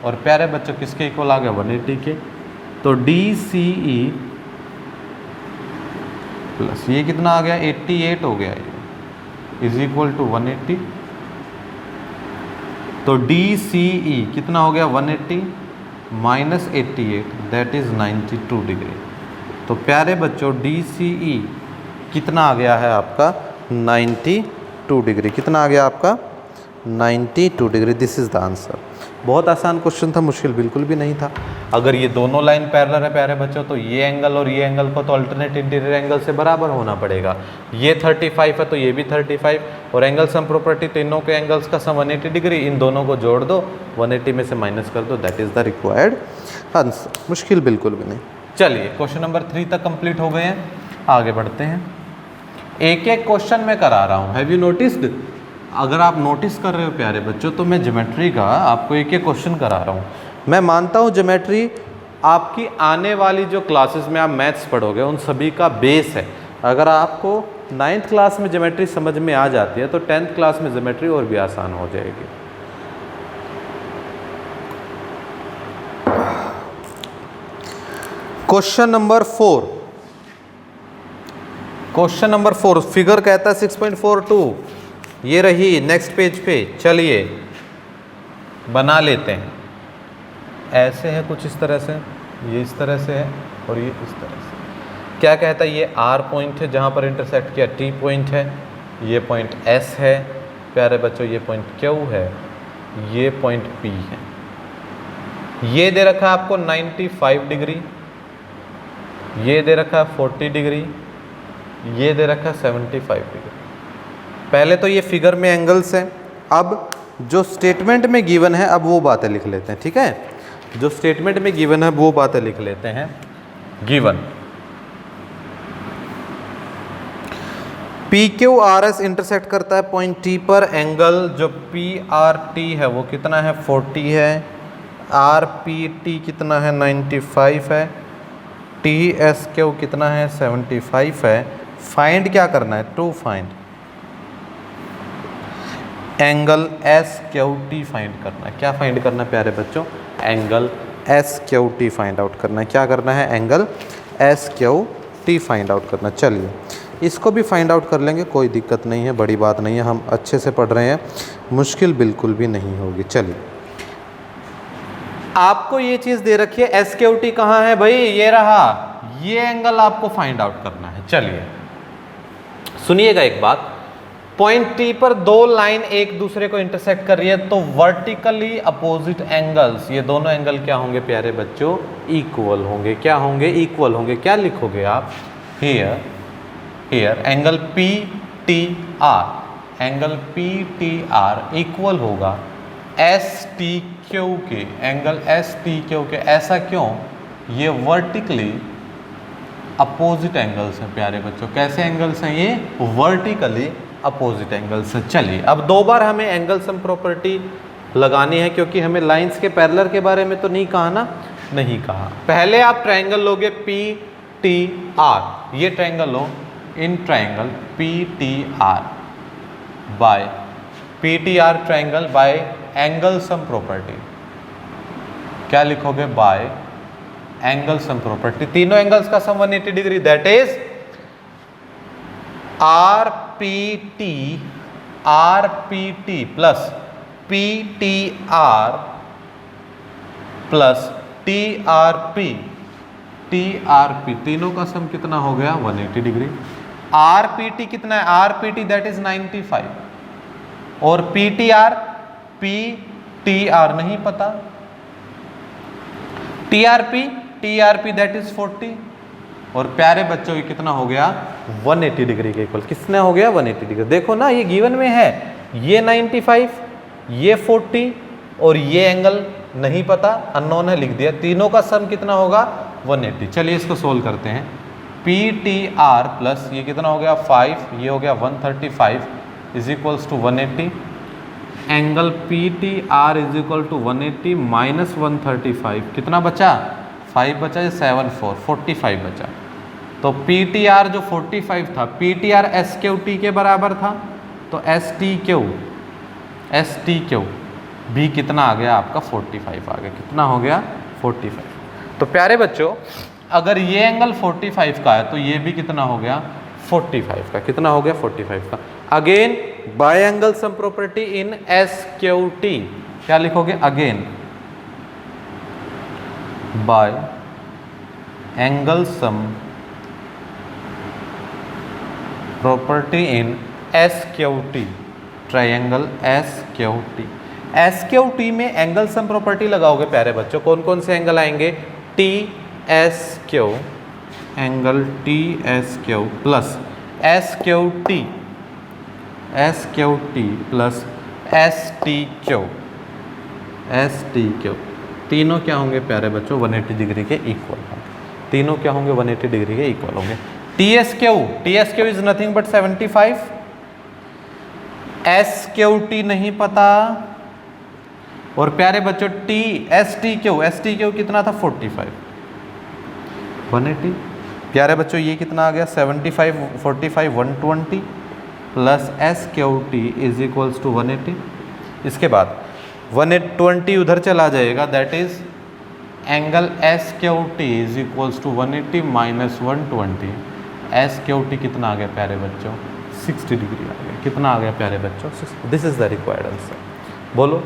और प्यारे बच्चों किसके इक्वल आ गया? 180 के। तो DCE प्लस ये कितना आ गया? 88 हो गया ये, इज इक्वल टू 180। तो DCE कितना हो गया? 180 माइनस 88 दैट इज 92 डिग्री। तो प्यारे बच्चों DCE कितना आ गया है आपका? 92 डिग्री। कितना आ गया आपका? 92 degree. This is the answer. बहुत आसान क्वेश्चन था, मुश्किल बिल्कुल भी नहीं था। अगर ये दोनों लाइन पैरेलल है प्यारे बच्चों तो ये एंगल और ये एंगल को तो अल्टरनेट इंटीरियर एंगल से बराबर होना पड़ेगा। ये 35 है तो ये भी 35 और एंगल सम प्रॉपर्टी तीनों के एंगल्स का सम 180 डिग्री। इन दोनों को जोड़ दो, 180 में से माइनस कर दो, that is the required answer. मुश्किल बिल्कुल भी नहीं। चलिए क्वेश्चन नंबर 3 तक कंप्लीट हो गए हैं, आगे बढ़ते हैं। एक एक क्वेश्चन मैं करा रहा हूँ। Have you noticed? अगर आप नोटिस कर रहे हो प्यारे बच्चों तो मैं ज्योमेट्री का आपको एक एक क्वेश्चन करा रहा हूँ। मैं मानता हूँ ज्योमेट्री आपकी आने वाली जो क्लासेस में आप मैथ्स पढ़ोगे उन सभी का बेस है। अगर आपको 9th क्लास में ज्योमेट्री समझ में आ जाती है तो 10th क्लास में ज्योमेट्री और भी आसान हो जाएगी। Question number 4। Question number 4 figure कहता है 6.42। ये रही नेक्स्ट पेज पे। चलिए बना लेते हैं। ऐसे है कुछ इस तरह से, ये इस तरह से है और ये इस तरह से। क्या कहता है? ये R पॉइंट है जहाँ पर इंटरसेक्ट किया, T पॉइंट है, ये पॉइंट S है प्यारे बच्चों, ये पॉइंट Q है, ये पॉइंट P है। ये दे रखा है आपको 95 डिग्री, ये दे रखा है 40 डिग्री, ये दे रखा है 75 डिग्री। पहले तो ये फिगर में एंगल्स हैं। अब जो स्टेटमेंट में गिवन है अब वो बातें लिख लेते हैं, ठीक है? जो स्टेटमेंट में गिवन है वो बातें लिख लेते हैं। गिवन PQRS इंटरसेक्ट करता है पॉइंट T पर। एंगल जो PRT है वो कितना है? 40 है। RPT कितना है? 95 है। TSQ कितना है? 75 है। फाइंड क्या करना है? To find angle SQT find करना है। क्या फाइंड करना है प्यारे बच्चों? एंगल SQT फाइंड आउट करना है। क्या करना है? एंगल SQT फाइंड आउट करना। चलिए इसको भी फाइंड आउट कर लेंगे, कोई दिक्कत नहीं है, बड़ी बात नहीं है, हम अच्छे से पढ़ रहे हैं, मुश्किल बिल्कुल भी नहीं होगी। चलिए आपको ये चीज़ दे रखी है, SQT कहाँ है भाई? ये रहा, ये एंगल आपको फाइंड आउट करना है। चलिए सुनिएगा एक बात, पॉइंट T पर दो लाइन एक दूसरे को इंटरसेक्ट कर रही है तो वर्टिकली अपोजिट एंगल्स, ये दोनों एंगल क्या होंगे प्यारे बच्चों? इक्वल होंगे। क्या होंगे? इक्वल होंगे। क्या लिखोगे आप? Here angle PTR, angle PTR equal होगा STQ के, एंगल STQ के। ऐसा क्यों? ये वर्टिकली अपोजिट एंगल्स हैं प्यारे बच्चों। कैसे एंगल्स हैं ये? वर्टिकली अपोजिट एंगल्स हैं। चलिए अब दो बार हमें एंगल सम प्रॉपर्टी लगानी है क्योंकि हमें लाइंस के पैरेलल के बारे में तो नहीं कहा ना, नहीं कहा। पहले आप ट्रायंगल लोगे PTR, ये ट्रायंगल लो, in triangle PTR by PTR triangle by angle sum property. क्या लिखोगे? By angle sum property. तीनों एंगल्स का sum 180 degree, that is RPT plus PTR plus TRP, तीनों का सम कितना हो गया? 180 डिग्री। RPT कितना है? RPT दैट इज 95 और PTR नहीं पता। टीआरपी दैट इज 40, और प्यारे बच्चों ये कितना हो गया 180 डिग्री के इक्वल। किसने हो गया 180 डिग्री। देखो ना ये गिवन में है, ये 95, ये 40 और ये एंगल नहीं पता, अननोन है, लिख दिया। तीनों का सम कितना होगा 180। चलिए इसको सोल्व करते हैं। पी टी आर प्लस ये कितना हो गया 5, ये हो गया 135 is equals to 180। Angle P T R is equal to 180 minus 135 कितना बचा 5 बचा, ये 7 4 45 बचा। तो पी टी आर जो 45 था, P T R S Q T के बराबर था, तो एस टी क्यू भी कितना आ गया आपका 45 आ गया। कितना हो गया 45। तो प्यारे बच्चों अगर ये एंगल 45 का है तो ये भी कितना हो गया 45 का। कितना हो गया 45 का। Again bye angle sum property इन एस क्यू टी, क्या लिखोगे again bye angle sum property इन S Q T, triangle S Q T. S Q T में एंगल सम प्रॉपर्टी लगाओगे प्यारे बच्चों, कौन कौन से एंगल आएंगे, T S Q, angle T S Q plus S Q T plus S T Q, तीनों क्या होंगे प्यारे बच्चों 180 डिग्री के इक्वल होंगे। तीनों क्या होंगे 180 डिग्री के इक्वल होंगे। T S Q is nothing but 75, S Q T नहीं पता, और प्यारे बच्चों एस टी क्यू कितना था 45, 180। प्यारे बच्चों ये कितना आ गया 75 45 120 plus S Q T is equals to 180। इसके बाद 120 उधर चला जाएगा, that is angle S Q T is equals to 180 minus 120। S Q T कितना आ गया प्यारे बच्चों 60 डिग्री आ गया। कितना आ गया प्यारे बच्चों 60। This is the required answer. बोलो,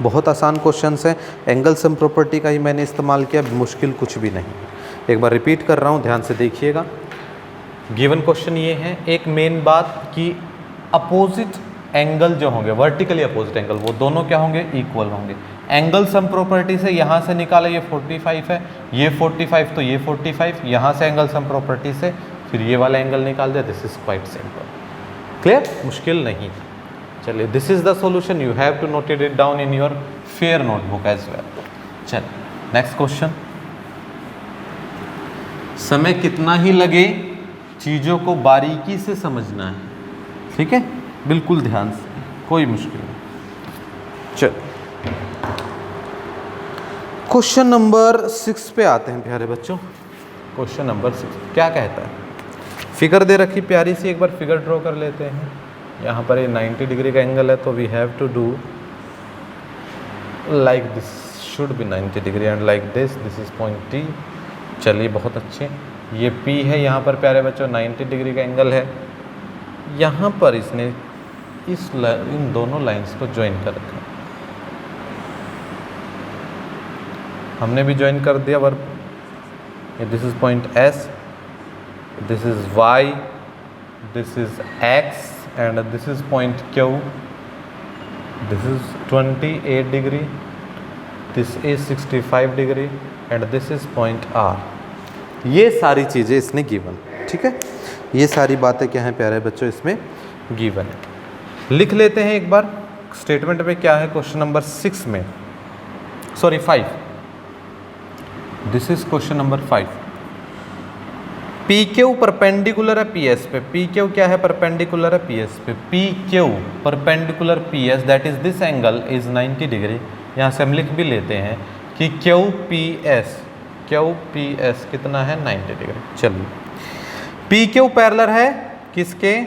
बहुत आसान क्वेश्चंस है, एंगल सम प्रॉपर्टी का ही मैंने इस्तेमाल किया, मुश्किल कुछ भी नहीं। एक बार रिपीट कर रहा हूँ, ध्यान से देखिएगा। गिवन क्वेश्चन ये है, एक मेन बात कि अपोजिट एंगल जो होंगे, वर्टिकली अपोजिट एंगल, वो दोनों क्या होंगे इक्वल होंगे। एंगल सम प्रॉपर्टी से यहाँ से निकाला ये 45 है, ये 45 तो ये 45, यहाँ से एंगल सम प्रॉपर्टी से फिर ये वाला एंगल निकाल दिया। This is quite simple, clear, मुश्किल नहीं। चलिए this is the solution, you have to noted it down in your fair notebook as well. चलिए नेक्स्ट क्वेश्चन। समय कितना ही लगे चीज़ों को बारीकी से समझना है, ठीक है, बिल्कुल ध्यान से, कोई मुश्किल नहीं। चल क्वेश्चन नंबर 6 पे आते हैं प्यारे बच्चों। क्वेश्चन नंबर 6 क्या कहता है, फिगर दे रखी प्यारी सी, एक बार फिगर ड्रॉ कर लेते हैं। यहाँ पर ये 90 डिग्री का एंगल है, तो we have to do like this, should be 90 degree and like this is point T. चलिए बहुत अच्छे, ये P है, यहाँ पर प्यारे बच्चों 90 डिग्री का एंगल है। यहाँ पर इसने इन दोनों लाइंस को ज्वाइन कर रखा, हमने भी ज्वाइन कर दिया verb. This is point S, this is Y, this is X and this is point Q, this is 28 degree, this is 65 degree and this is point R। ये सारी चीज़ें इसने गिवन, ठीक है, ये सारी बातें क्या हैं प्यारे बच्चों इसमें गिवन है। लिख लेते हैं एक बार स्टेटमेंट में क्या है क्वेश्चन नंबर 6 में, sorry 5, this is question number 5। P Q perpendicular है पी एस पे, पी क्यू क्या है परपेंडिकुलर है पी एस पे, P Q perpendicular P S that is this angle is 90 degree. यहाँ से हम लिख भी लेते हैं कि क्यू पी एस कितना है 90 डिग्री। चलिए पी क्यू पैरेलल है किसके,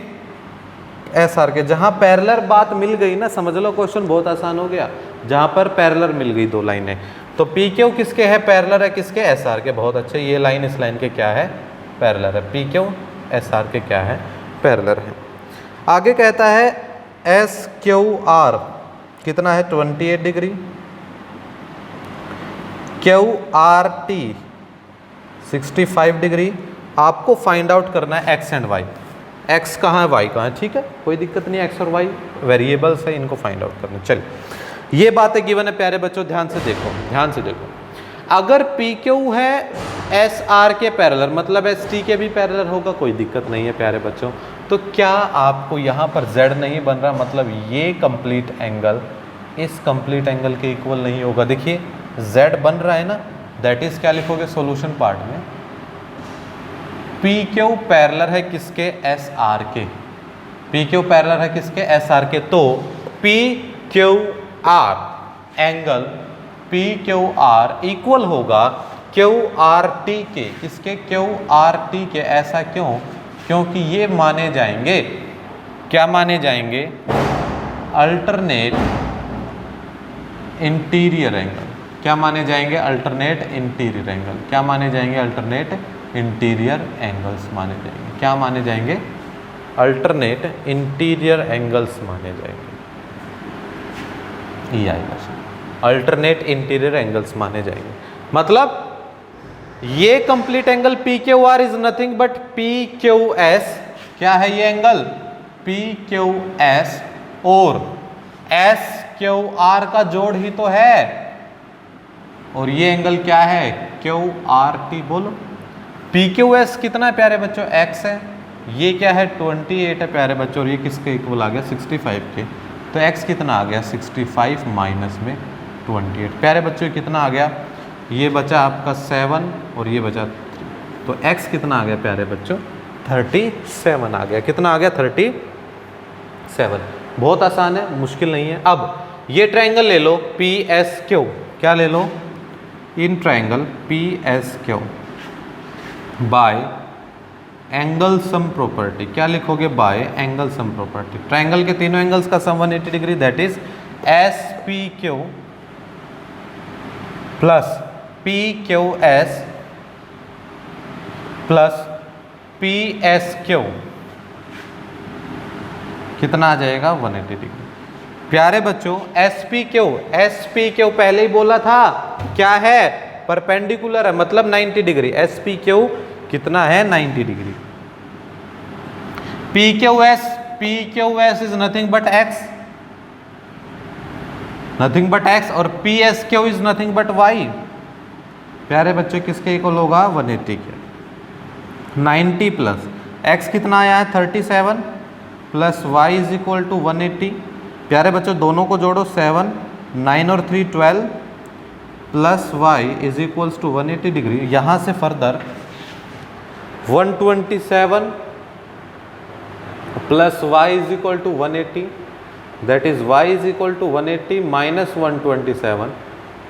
एस आर के। जहाँ पैरेलल बात मिल गई ना, समझ लो क्वेश्चन बहुत आसान हो गया। जहाँ पर पैरेलल मिल गई दो लाइनें, तो पी क्यू किसके है पैरेलल है किसके, एस आर के। बहुत अच्छे, ये लाइन इस लाइन के क्या है पैरेलल है, पी क्यू एस आर के क्या है पैरेलल है। आगे कहता है एस क्यू आर कितना है 28 degree, Q R T 65 degree. आपको फाइंड आउट करना है एक्स एंड वाई, एक्स कहाँ है वाई कहाँ है, ठीक है, कोई दिक्कत नहीं, एक्स और वाई वेरिएबल्स है, इनको फाइंड आउट करना। चलिए ये बातें गिवन है प्यारे बच्चों, ध्यान से देखो, ध्यान से देखो। अगर पी क्यू है एस आर के पैरेलल, मतलब एस टी के भी पैरेलल होगा, कोई दिक्कत नहीं है प्यारे बच्चों। तो क्या आपको यहाँ पर z नहीं बन रहा, मतलब ये कंप्लीट एंगल इस कंप्लीट एंगल के इक्वल नहीं होगा। देखिए z बन रहा है ना, दैट इज क्या लिखोगे सोल्यूशन पार्ट में, पी क्यू पैरेलल है किसके, एस आर के, पी क्यू पैरेलल है किसके, एस आर के। तो P Q R angle P Q are equal होगा क्यू आर टी के, किसके, क्यू आर टी के। ऐसा क्यों, क्योंकि ये माने जाएंगे, क्या माने जाएंगे, अल्टरनेट इंटीरियर एंगल। क्या माने जाएंगे, अल्टरनेट इंटीरियर एंगल। क्या माने जाएंगे, अल्टरनेट इंटीरियर एंगल्स माने जाएंगे। क्या माने जाएंगे, अल्टरनेट इंटीरियर एंगल्स माने जाएंगे। ये आएगा, अल्टरनेट इंटीरियर एंगल्स माने जाएंगे। मतलब ये complete angle P Q R is nothing but P Q S. क्या है ये एंगल, पी क्यू एस और एस क्यू आर का जोड़ ही तो है। और ये एंगल क्या है, क्यू आर टी। बोलो पी क्यू एस कितना है प्यारे बच्चों, एक्स है। ये क्या है 28 है प्यारे बच्चों, और ये किसके इक्वल आ गया 65 के। तो x कितना आ गया 65 माइनस में 28। प्यारे बच्चों कितना आ गया, ये बचा आपका 7 और ये बचा 3। तो x कितना आ गया प्यारे बच्चों 37 आ गया। कितना आ गया 37। बहुत आसान है, मुश्किल नहीं है। अब ये ट्रायंगल ले लो पी एस क्यू। क्या ले लो, in triangle P S Q by angle sum property. क्या लिखोगे, by angle sum property. Triangle के तीनों एंगल्स का sum 180 degree, that is S P Q plus P Q S plus P S Q कितना आ जाएगा 180 डिग्री। प्यारे बच्चों एस पी क्यू पहले ही बोला था क्या है, परपेंडिकुलर है, मतलब 90 डिग्री। एस पी क्यू कितना है 90 degree. P Q S is nothing but X, nothing but X, और P S Q is nothing but Y. प्यारे बच्चों किसके इक्वल होगा 180 के। 90 प्लस एक्स कितना आया है 37 plus Y is equal to 180। प्यारे बच्चों दोनों को जोड़ो 7, 9 और 3 12 plus Y is equals to 180 degree. यहाँ से further 127 plus Y is equal to 180, that is y is equal to 180 minus 127,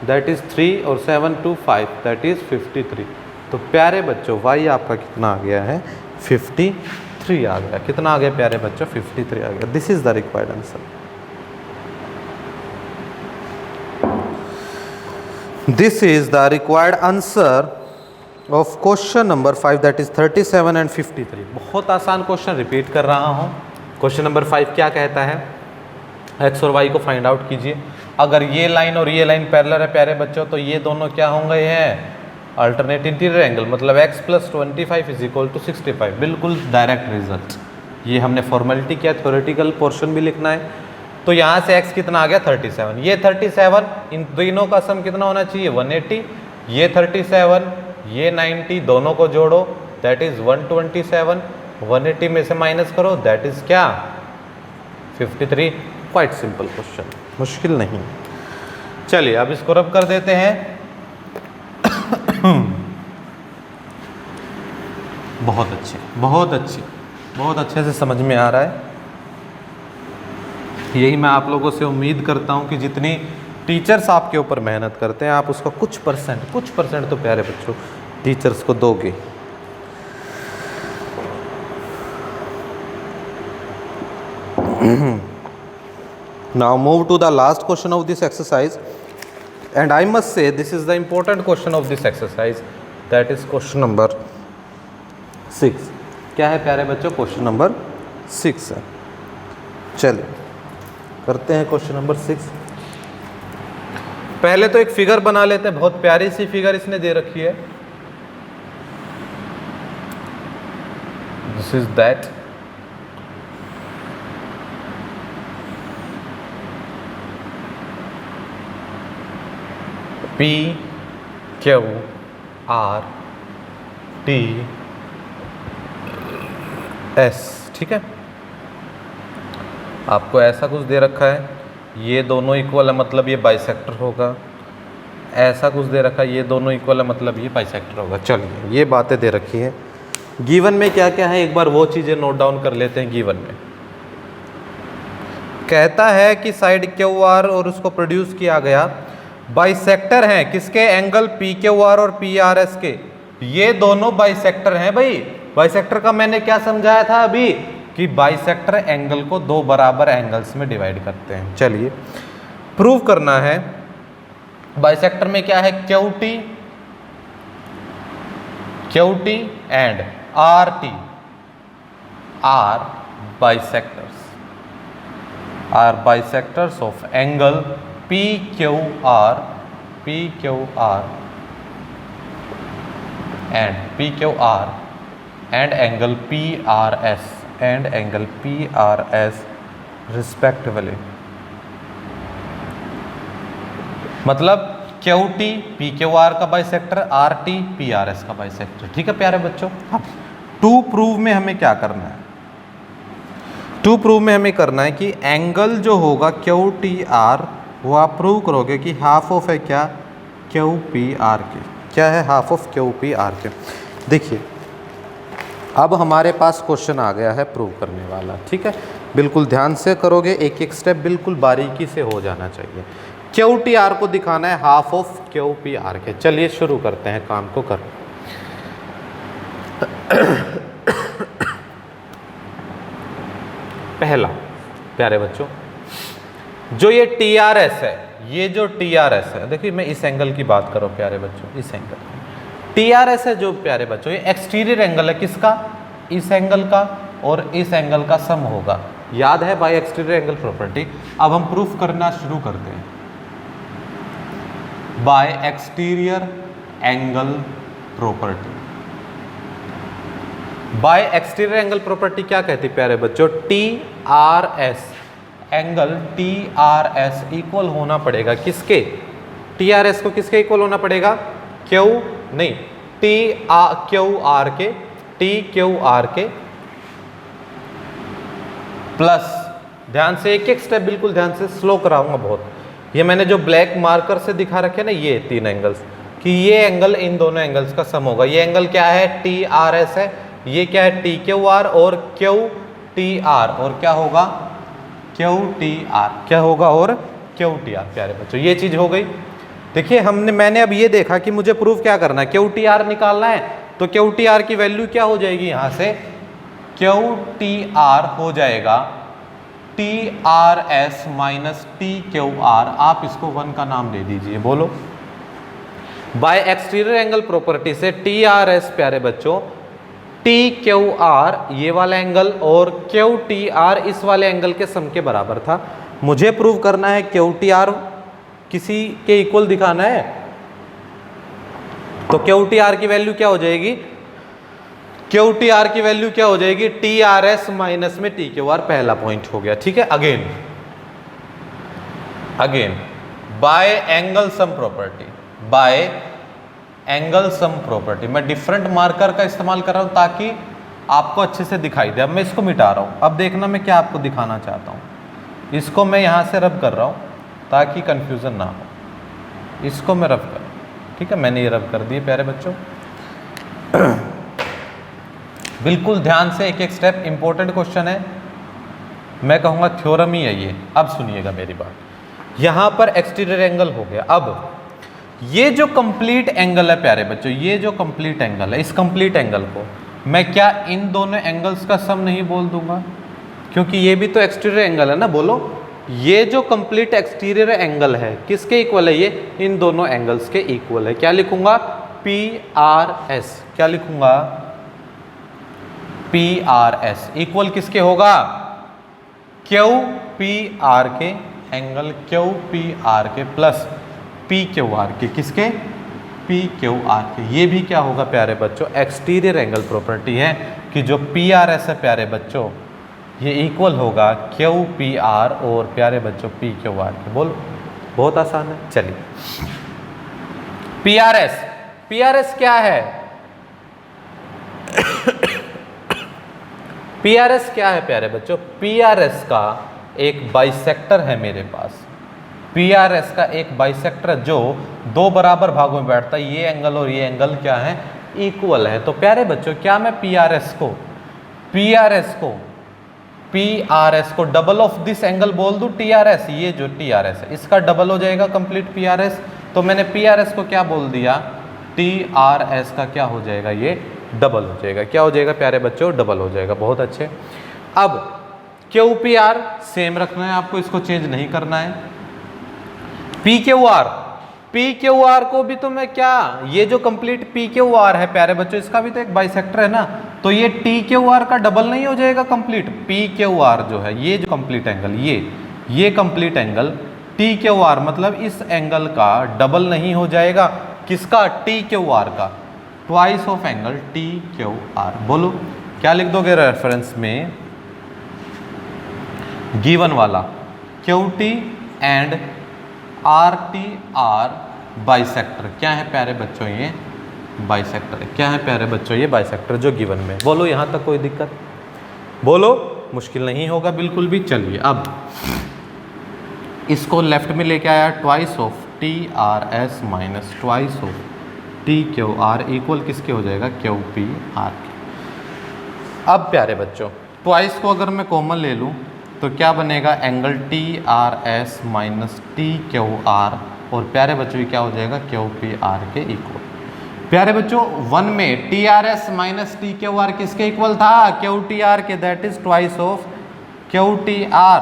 that is 3 और 7 2 5, दैट इज 53। तो प्यारे बच्चों वाई आपका कितना आ गया है 53 आ गया। कितना आ गया प्यारे बच्चों 53 आ गया। This is the required answer. This is the required answer of question number 5, that is 37 and 53। बहुत आसान क्वेश्चन रिपीट कर रहा हूँ। क्वेश्चन नंबर 5 क्या कहता है, x और y को फाइंड आउट कीजिए। अगर ये लाइन और ये लाइन पैरेलल है प्यारे बच्चों, तो ये दोनों क्या होंगे, हैं अल्टरनेट इंटीरियर एंगल, मतलब x plus 25 is equal to 65। बिल्कुल डायरेक्ट रिजल्ट। ये हमने फॉर्मेलिटी किया, थ्योरेटिकल पोर्शन भी लिखना है। तो यहाँ से x कितना आ गया 37, ये 37, इन तीनों का सम कितना होना चाहिए 180। ये 37, ये 90, दोनों को जोड़ो दैट इज 127, 180 में से माइनस करो दैट इज क्या 53। क्वाइट सिंपल क्वेश्चन, मुश्किल नहीं। चलिए अब इसको रब कर देते हैं। बहुत अच्छे, बहुत अच्छे, बहुत अच्छे से समझ में आ रहा है। यही मैं आप लोगों से उम्मीद करता हूं कि जितनी टीचर्स आपके ऊपर मेहनत करते हैं, आप उसका कुछ परसेंट तो प्यारे बच्चों टीचर्स को दोगे। Now move to the last question of this exercise, and I must say this is the important question of this exercise, that is question number 6। क्या है प्यारे बच्चों, क्वेश्चन नंबर 6 है। चलिए करते हैं क्वेश्चन नंबर 6। पहले तो एक फिगर बना लेते हैं, बहुत प्यारी सी फिगर इसने दे रखी है। This is that P Q R T S, ठीक है। आपको ऐसा कुछ दे रखा है, ये दोनों इक्वल है मतलब ये बाइसेक्टर होगा, ऐसा कुछ दे रखा है ये दोनों इक्वल है मतलब ये बाइसेक्टर होगा। चलिए ये बातें दे रखी हैं। गिवन में क्या क्या है एक बार वो चीज़ें नोट डाउन कर लेते हैं। गिवन में कहता है कि साइड क्यू आर और उसको प्रोड्यूस किया गया बाइसेक्टर हैं किसके, एंगल पी क्यू आर और पी आर एस के। ये दोनों बाइसेक्टर हैं भाई। बाइसेक्टर का मैंने क्या समझाया था अभी कि बाइसेक्टर एंगल को दो बराबर एंगल्स में डिवाइड करते हैं। चलिए प्रूव करना है। बाइसेक्टर में क्या है, Q T and R T are bisectors of angle P Q R and angle P R S respectively. मतलब Q T P Q R का bisector, R T P R S का bisector. ठीक है प्यारे बच्चों। अब टू प्रूव में हमें क्या करना है, टू प्रूव में हमें करना है कि एंगल जो होगा क्यू टी आर वो आप प्रूव करोगे कि हाफ ऑफ है क्या, क्यू पी आर के। क्या है, half of Q P R के। देखिए अब हमारे पास क्वेश्चन आ गया है प्रूव करने वाला। ठीक है, बिल्कुल ध्यान से करोगे, एक एक स्टेप बिल्कुल बारीकी से हो जाना चाहिए। क्यू टी आर को दिखाना है half of Q P R के। चलिए शुरू करते हैं काम को कर। पहला प्यारे बच्चों, जो ये टी आर एस है, ये जो टी आर एस है, देखिए मैं इस एंगल की बात करो प्यारे बच्चों, इस एंगल टी आर एस है जो प्यारे बच्चों, ये एक्सटीरियर एंगल है किसका, इस एंगल का और इस एंगल का सम होगा। याद है बाय एक्सटीरियर एंगल प्रॉपर्टी। अब हम प्रूफ करना शुरू करते हैं। Bye exterior angle property, bye exterior angle property क्या कहती है प्यारे बच्चों, T R S, angle T R S equal होना पड़ेगा किसके, टी आर एस को किसके इक्वल होना पड़ेगा, क्यू नहीं क्यू आर के, टी क्यू आर के प्लस, ध्यान से एक एक स्टेप बिल्कुल ध्यान से, स्लो कराऊंगा बहुत। ये मैंने जो ब्लैक मार्कर से दिखा रखे ना ये तीन एंगल्स, कि ये एंगल इन दोनों एंगल्स का सम होगा। ये एंगल क्या है, टी आर एस है, ये क्या है, टी क्यू आर और क्यू टी आर, और क्या होगा, क्यू टी आर, क्या होगा और क्यू टी आर। प्यारे बच्चों ये चीज हो गई। देखिए मैंने अब ये देखा कि मुझे प्रूफ क्या करना है, क्यू टी आर निकालना है। तो क्यू टी आर की वैल्यू क्या हो जाएगी, यहां से क्यू टी आर हो जाएगा T R S minus T Q R. आप इसको 1 का नाम दे दीजिए, बोलो। बाय एक्सटीरियर एंगल प्रॉपर्टी से टी आर एस प्यारे बच्चों, टी क्यू आर ये वाला एंगल और क्यू टी आर इस वाले एंगल के सम के बराबर था। मुझे प्रूव करना है क्यू टी आर किसी के इक्वल दिखाना है, तो क्यू टी आर की वैल्यू क्या हो जाएगी, क्यू टी आर की वैल्यू क्या हो जाएगी, टी आर एस माइनस में टी क्यू आर, पहला पॉइंट हो गया। ठीक है, again bye angle sum property, by angle sum property, मैं डिफरेंट मार्कर का इस्तेमाल कर रहा हूं ताकि आपको अच्छे से दिखाई दे। अब मैं इसको मिटा रहा हूं, अब देखना मैं क्या आपको दिखाना चाहता हूं। इसको मैं यहां से रब कर रहा हूं ताकि कंफ्यूजन ना हो, इसको मैं रब कर, ठीक है, मैंने ये रब कर दिए प्यारे बच्चों। बिल्कुल ध्यान से एक एक स्टेप, इंपॉर्टेंट क्वेश्चन है, मैं कहूँगा थ्योरम ही है ये। अब सुनिएगा मेरी बात, यहाँ पर एक्सटीरियर एंगल हो गया। अब ये जो कंप्लीट एंगल है प्यारे बच्चों, ये जो कंप्लीट एंगल है, इस कंप्लीट एंगल को मैं क्या इन दोनों एंगल्स का सम नहीं बोल दूंगा, क्योंकि ये भी तो एक्सटीरियर एंगल है ना, बोलो। ये जो कंप्लीट एक्सटीरियर एंगल है किसके इक्वल है, ये इन दोनों एंगल्स के इक्वल है। क्या लिखूंगा, पी आर एस, क्या लिखूंगा, पी आर एस इक्वल किसके होगा, क्यू पी आर के, एंगल क्यू पी आर के प्लस पी क्यू आर के, किसके, पी क्यू आर के। ये भी क्या होगा प्यारे बच्चों, एक्सटीरियर एंगल प्रॉपर्टी है कि जो पी आर एस है प्यारे बच्चों, ये इक्वल होगा क्यू पी आर और प्यारे बच्चों पी क्यू आर के। बोलो, बहुत आसान है। चलिए पी आर एस PRS क्या है? PRS क्या है प्यारे बच्चों? PRS का एक बाइसेक्टर है मेरे पास। PRS का एक बाइसेक्टर जो दो बराबर भागों में बैठता है, ये एंगल और ये एंगल क्या है? इक्वल है। तो प्यारे बच्चों क्या मैं PRS को डबल ऑफ दिस एंगल बोल दूं TRS? ये जो TRS है इसका डबल हो जाएगा कंप्लीट PRS। तो मैंने PRS को क्या बोल दिया? TRS का क्या हो जाएगा? ये डबल हो जाएगा। क्या हो जाएगा प्यारे बच्चों? डबल हो जाएगा। बहुत अच्छे। अब QPR सेम रखना है आपको, इसको चेंज नहीं करना है। PQR को भी तो मैं क्या, ये जो कंप्लीट PQR है प्यारे बच्चों इसका भी तो एक बाइसेक्टर है ना, तो ये TQR का डबल नहीं हो जाएगा कंप्लीट? PQR जो है ये जो कंप्लीट एंगल, ये कंप्लीट एंगल TQR मतलब इस एंगल का डबल नहीं हो जाएगा? किसका? TQR का। Twice of angle TQR। बोलो क्या लिख दोगे रेफरेंस में? गिवन वाला QT एंड RTR बाइसेक्टर। क्या है प्यारे बच्चों? ये बाइसेक्टर है। क्या है प्यारे बच्चों? ये बाइसेक्टर जो गिवन में। बोलो यहाँ तक कोई दिक्कत? बोलो, मुश्किल नहीं होगा बिल्कुल भी। चलिए अब इसको लेफ्ट में लेके आया, twice of TRS minus twice of TQR equal किसके हो जाएगा? QPR के। अब प्यारे बच्चों ट्वाइस को अगर मैं कॉमन ले लूँ तो क्या बनेगा? एंगल TRS माइनस TQR, और प्यारे बच्चों ये क्या हो जाएगा? QPR के इक्वल। प्यारे बच्चों 1 में TRS माइनस TQR किसके इक्वल था? QTR के। That is twice of QTR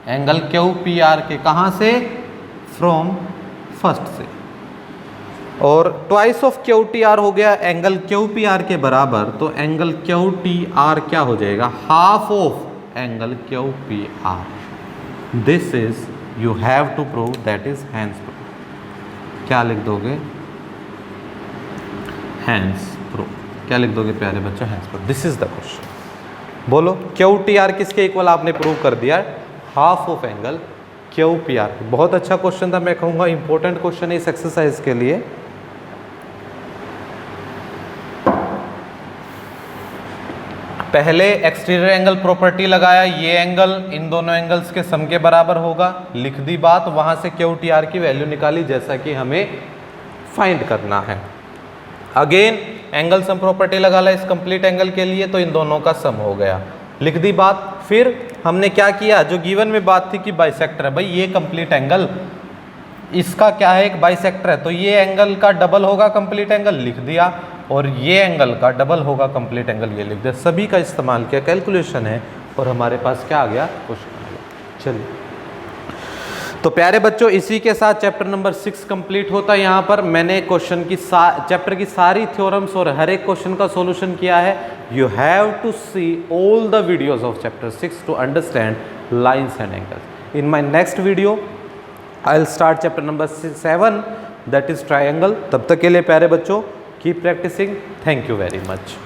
angle QPR के। कहाँ से? फ्रॉम फर्स्ट से। और ट्वाइस ऑफ QTR हो गया एंगल QPR के बराबर, तो एंगल QTR क्या हो जाएगा? Half of angle QPR। This is you have to prove, that is hence proof. क्या लिख दोगे? Hence proof. क्या लिख दोगे प्यारे बच्चों? Hence proof. This is the question. बोलो QTR किसके इक्वल आपने प्रूव कर दिया? Half of angle QPR। बहुत अच्छा क्वेश्चन था, मैं कहूँगा इंपॉर्टेंट क्वेश्चन है इस एक्सरसाइज के लिए। पहले एक्सटीरियर एंगल प्रॉपर्टी लगाया, ये एंगल इन दोनों एंगल्स के सम के बराबर होगा, लिख दी बात, वहां से QTR की वैल्यू निकाली जैसा कि हमें फाइंड करना है। अगेन एंगल सम प्रॉपर्टी लगा ला इस कंप्लीट एंगल के लिए, तो इन दोनों का सम हो गया, लिख दी बात। फिर हमने क्या किया? जो गिवन में बात थी कि बाइसेक्टर है, भाई ये कंप्लीट एंगल इसका क्या है? एक बाइसेक्टर है, तो ये एंगल का डबल होगा कंप्लीट एंगल, लिख दिया, और ये एंगल का डबल होगा कंप्लीट एंगल, ये लिख दिया। सभी का इस्तेमाल किया, कैलकुलेशन है, और हमारे पास क्या आ गया? क्वेश्चन आ गया। चलिए तो प्यारे बच्चों इसी के साथ चैप्टर नंबर 6 कंप्लीट होता है। यहाँ पर मैंने क्वेश्चन की चैप्टर की सारी थ्योरम्स और हर एक क्वेश्चन का सॉल्यूशन किया है। You have to see all the videos of chapter 6 to understand lines and angles. In my next video I will start chapter number 7 that is triangle. तब तक के लिए प्यारे बच्चों keep practicing. Thank you very much.